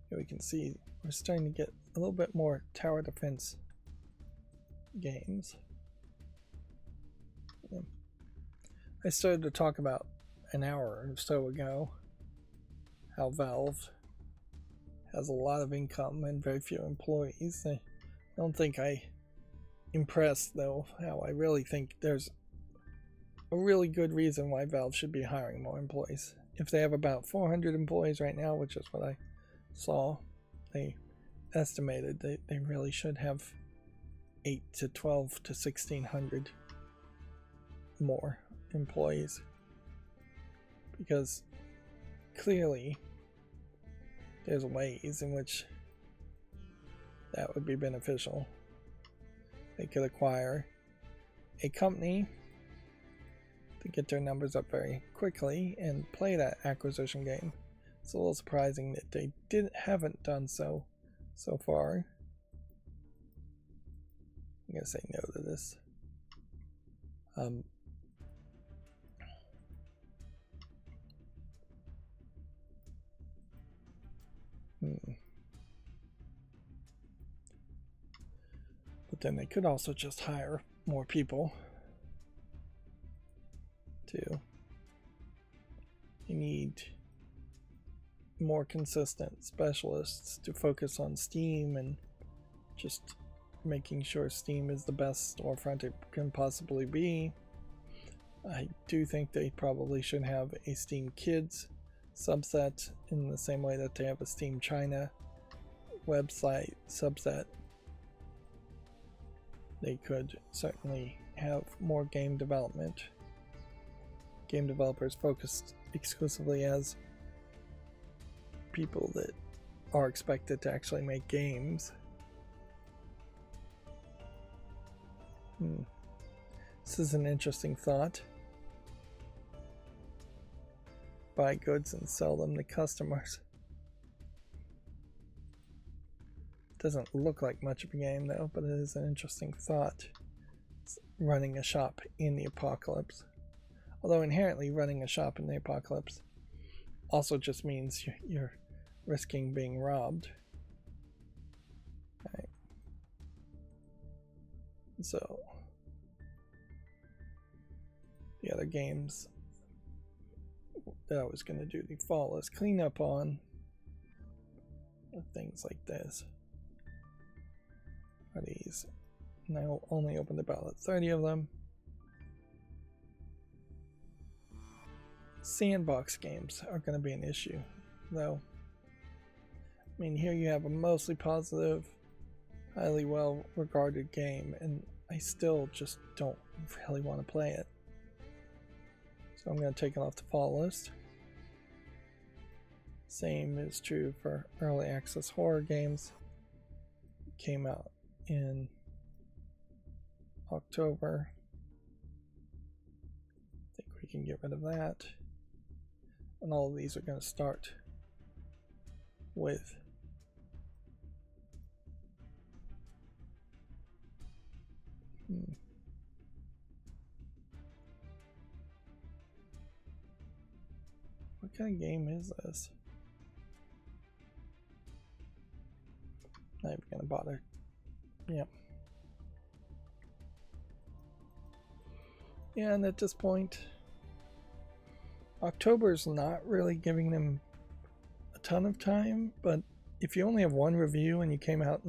Here we can see we're starting to get a little bit more tower defense games. I started to talk about an hour or so ago how Valve has a lot of income and very few employees. I don't think I impressed though how I really think there's a really good reason why Valve should be hiring more employees. If they have about 400 employees right now, which is what I saw, they estimated they really should have 8 to 12 to 1600 more employees, because clearly there's ways in which that would be beneficial. They could acquire a company to get their numbers up very quickly and play that acquisition game. It's a little surprising that they haven't done so far. I'm gonna say no to this. But then they could also just hire more people too. You need more consistent specialists to focus on Steam and just making sure Steam is the best storefront it can possibly be. I do think they probably should have a Steam Kids subset in the same way that they have a Steam China website subset. They could certainly have more game development. Game developers focused exclusively as people that are expected to actually make games. This is an interesting thought. Buy goods and sell them to customers. Doesn't look like much of a game though, but it is an interesting thought. It's running a shop in the apocalypse. Although inherently running a shop in the apocalypse also just means you're risking being robbed. Right. So the other games that I was going to do the flawless cleanup on are things like this. Are these? And I only opened about 30 of them. Sandbox games are going to be an issue, though. I mean, here you have a mostly positive, highly well regarded game, and I still just don't really want to play it. So I'm going to take it off the fall list. Same is true for early access horror games. It came out in October. I think we can get rid of that. And all of these are going to start with what kind of game is this? Not even gonna bother. Yep. Yeah, and at this point, October's not really giving them a ton of time, but if you only have one review and you came out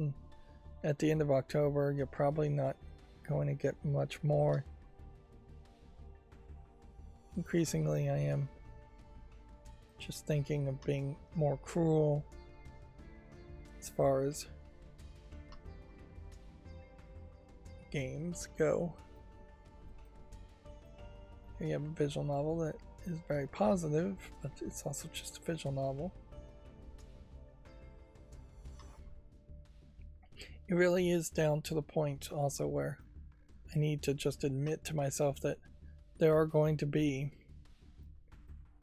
at the end of October, you're probably not going to get much more. Increasingly, I am just thinking of being more cruel as far as games go. Here you have a visual novel that is very positive, but it's also just a visual novel. It really is down to the point also where I need to just admit to myself that there are going to be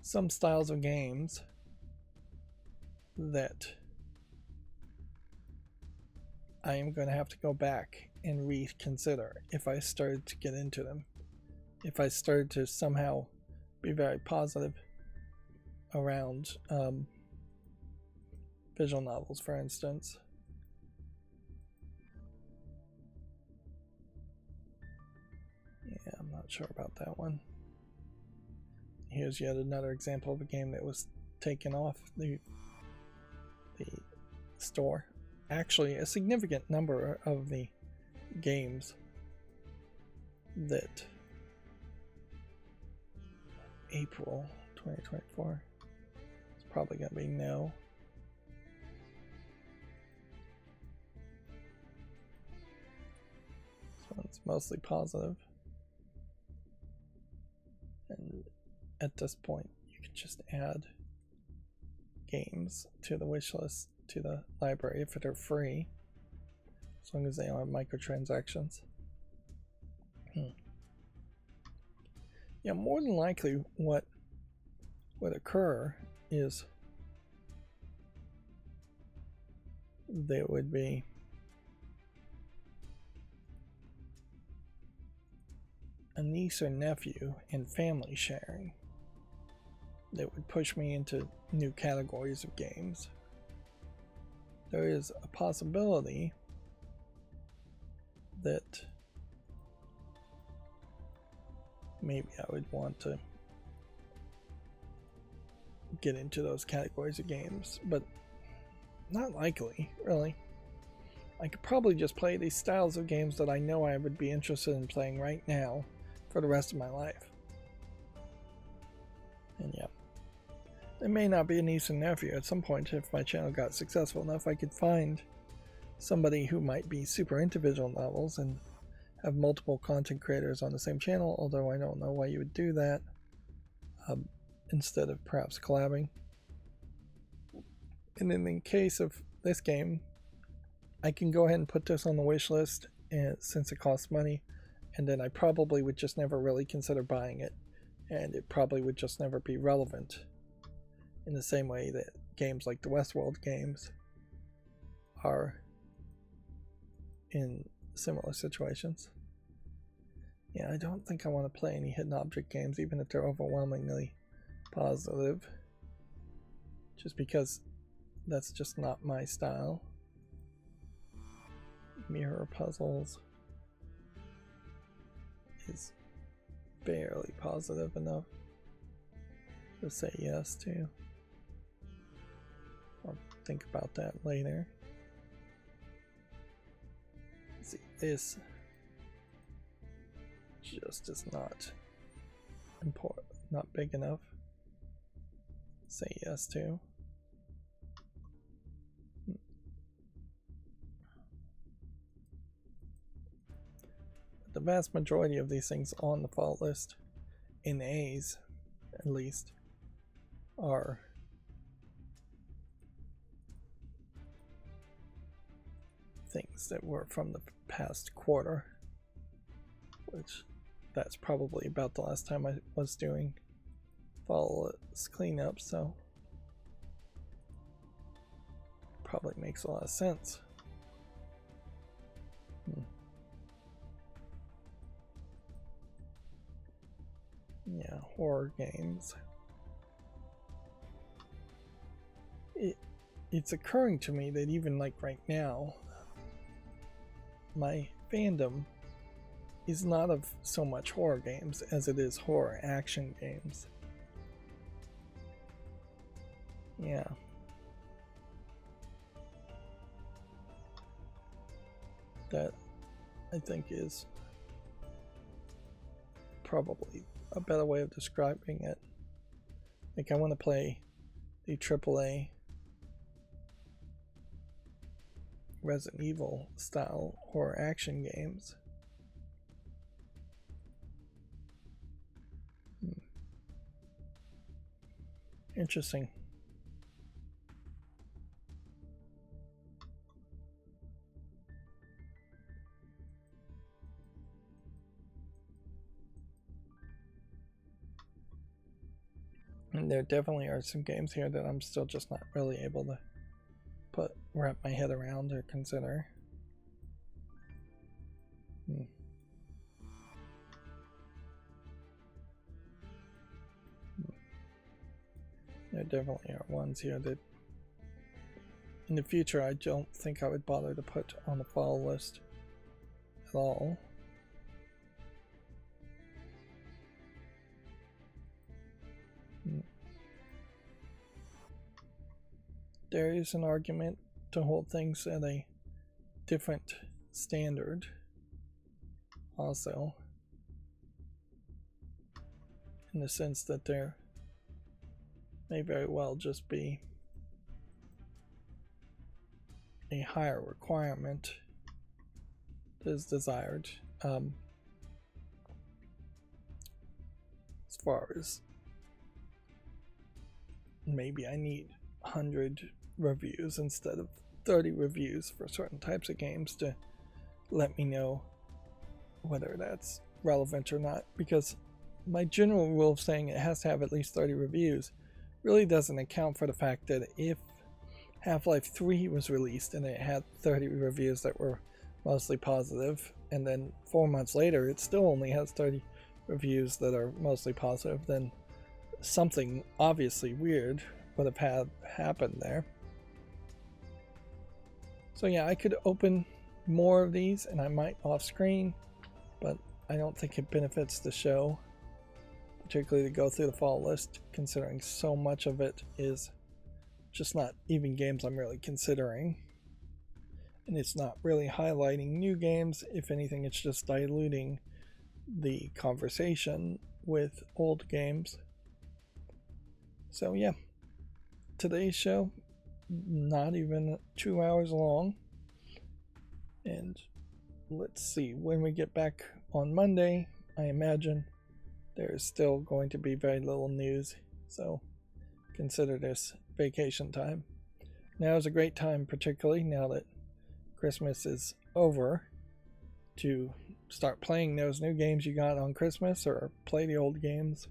some styles of games that I am going to have to go back and reconsider if I started to get into them. If I started to somehow be very positive around visual novels, for instance. not sure about that one. Here's yet another example of a game that was taken off the store. Actually, a significant number of the games that April 2024 is probably going to be no. So it's mostly positive. And at this point, you can just add games to the wish list, to the library, if they're free, as long as they don't have microtransactions. Yeah, more than likely what would occur is there would be a niece or nephew and family sharing that would push me into new categories of games. There is a possibility that maybe I would want to get into those categories of games, but not likely, really. I could probably just play these styles of games that I know I would be interested in playing right now for the rest of my life. And yeah, there may not be a niece and nephew. At some point, if my channel got successful enough, I could find somebody who might be super into visual novels and have multiple content creators on the same channel, although I don't know why you would do that, instead of perhaps collabing. And in the case of this game, I can go ahead and put this on the wish list, and since it costs money, and then I probably would just never really consider buying it, and it probably would just never be relevant, in the same way that games like the Westworld games are in similar situations. Yeah, I don't think I want to play any hidden object games, even if they're overwhelmingly positive, just because that's just not my style. Mirror puzzles is barely positive enough to say yes to. I'll think about that later. See, this just is not important, not big enough to say yes to. The vast majority of these things on the fault list, in A's at least, are things that were from the past quarter, which that's probably about the last time I was doing fault list cleanup, so probably makes a lot of sense. Yeah, horror games. It's occurring to me that even like right now, my fandom is not of so much horror games as it is horror action games. Yeah. That, I think, is probably a better way of describing it. Like, I want to play the AAA Resident Evil style horror action games. Interesting. And there definitely are some games here that I'm still just not really able to wrap my head around or consider. There definitely are ones here that in the future I don't think I would bother to put on the follow list at all. There is an argument to hold things at a different standard also, in the sense that there may very well just be a higher requirement that is desired, as far as maybe I need 100 reviews instead of 30 reviews for certain types of games to let me know whether that's relevant or not, because my general rule of saying it has to have at least 30 reviews really doesn't account for the fact that if Half-Life 3 was released and it had 30 reviews that were mostly positive, and then 4 months later it still only has 30 reviews that are mostly positive, then something obviously weird would have had happened there. So yeah, I could open more of these and I might off screen, but I don't think it benefits the show, particularly to go through the fall list, considering so much of it is just not even games I'm really considering. And it's not really highlighting new games. If anything, it's just diluting the conversation with old games. So yeah, today's show, not even 2 hours long. And let's see, when we get back on Monday, I imagine there's still going to be very little news. So consider this vacation time. Now is a great time, particularly now that Christmas is over, to start playing those new games you got on Christmas, or play the old games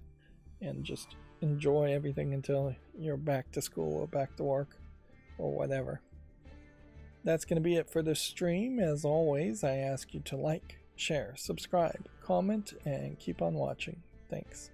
and just enjoy everything until you're back to school or back to work or whatever. That's going to be it for this stream. As always, I ask you to like, share, subscribe, comment, and keep on watching. Thanks.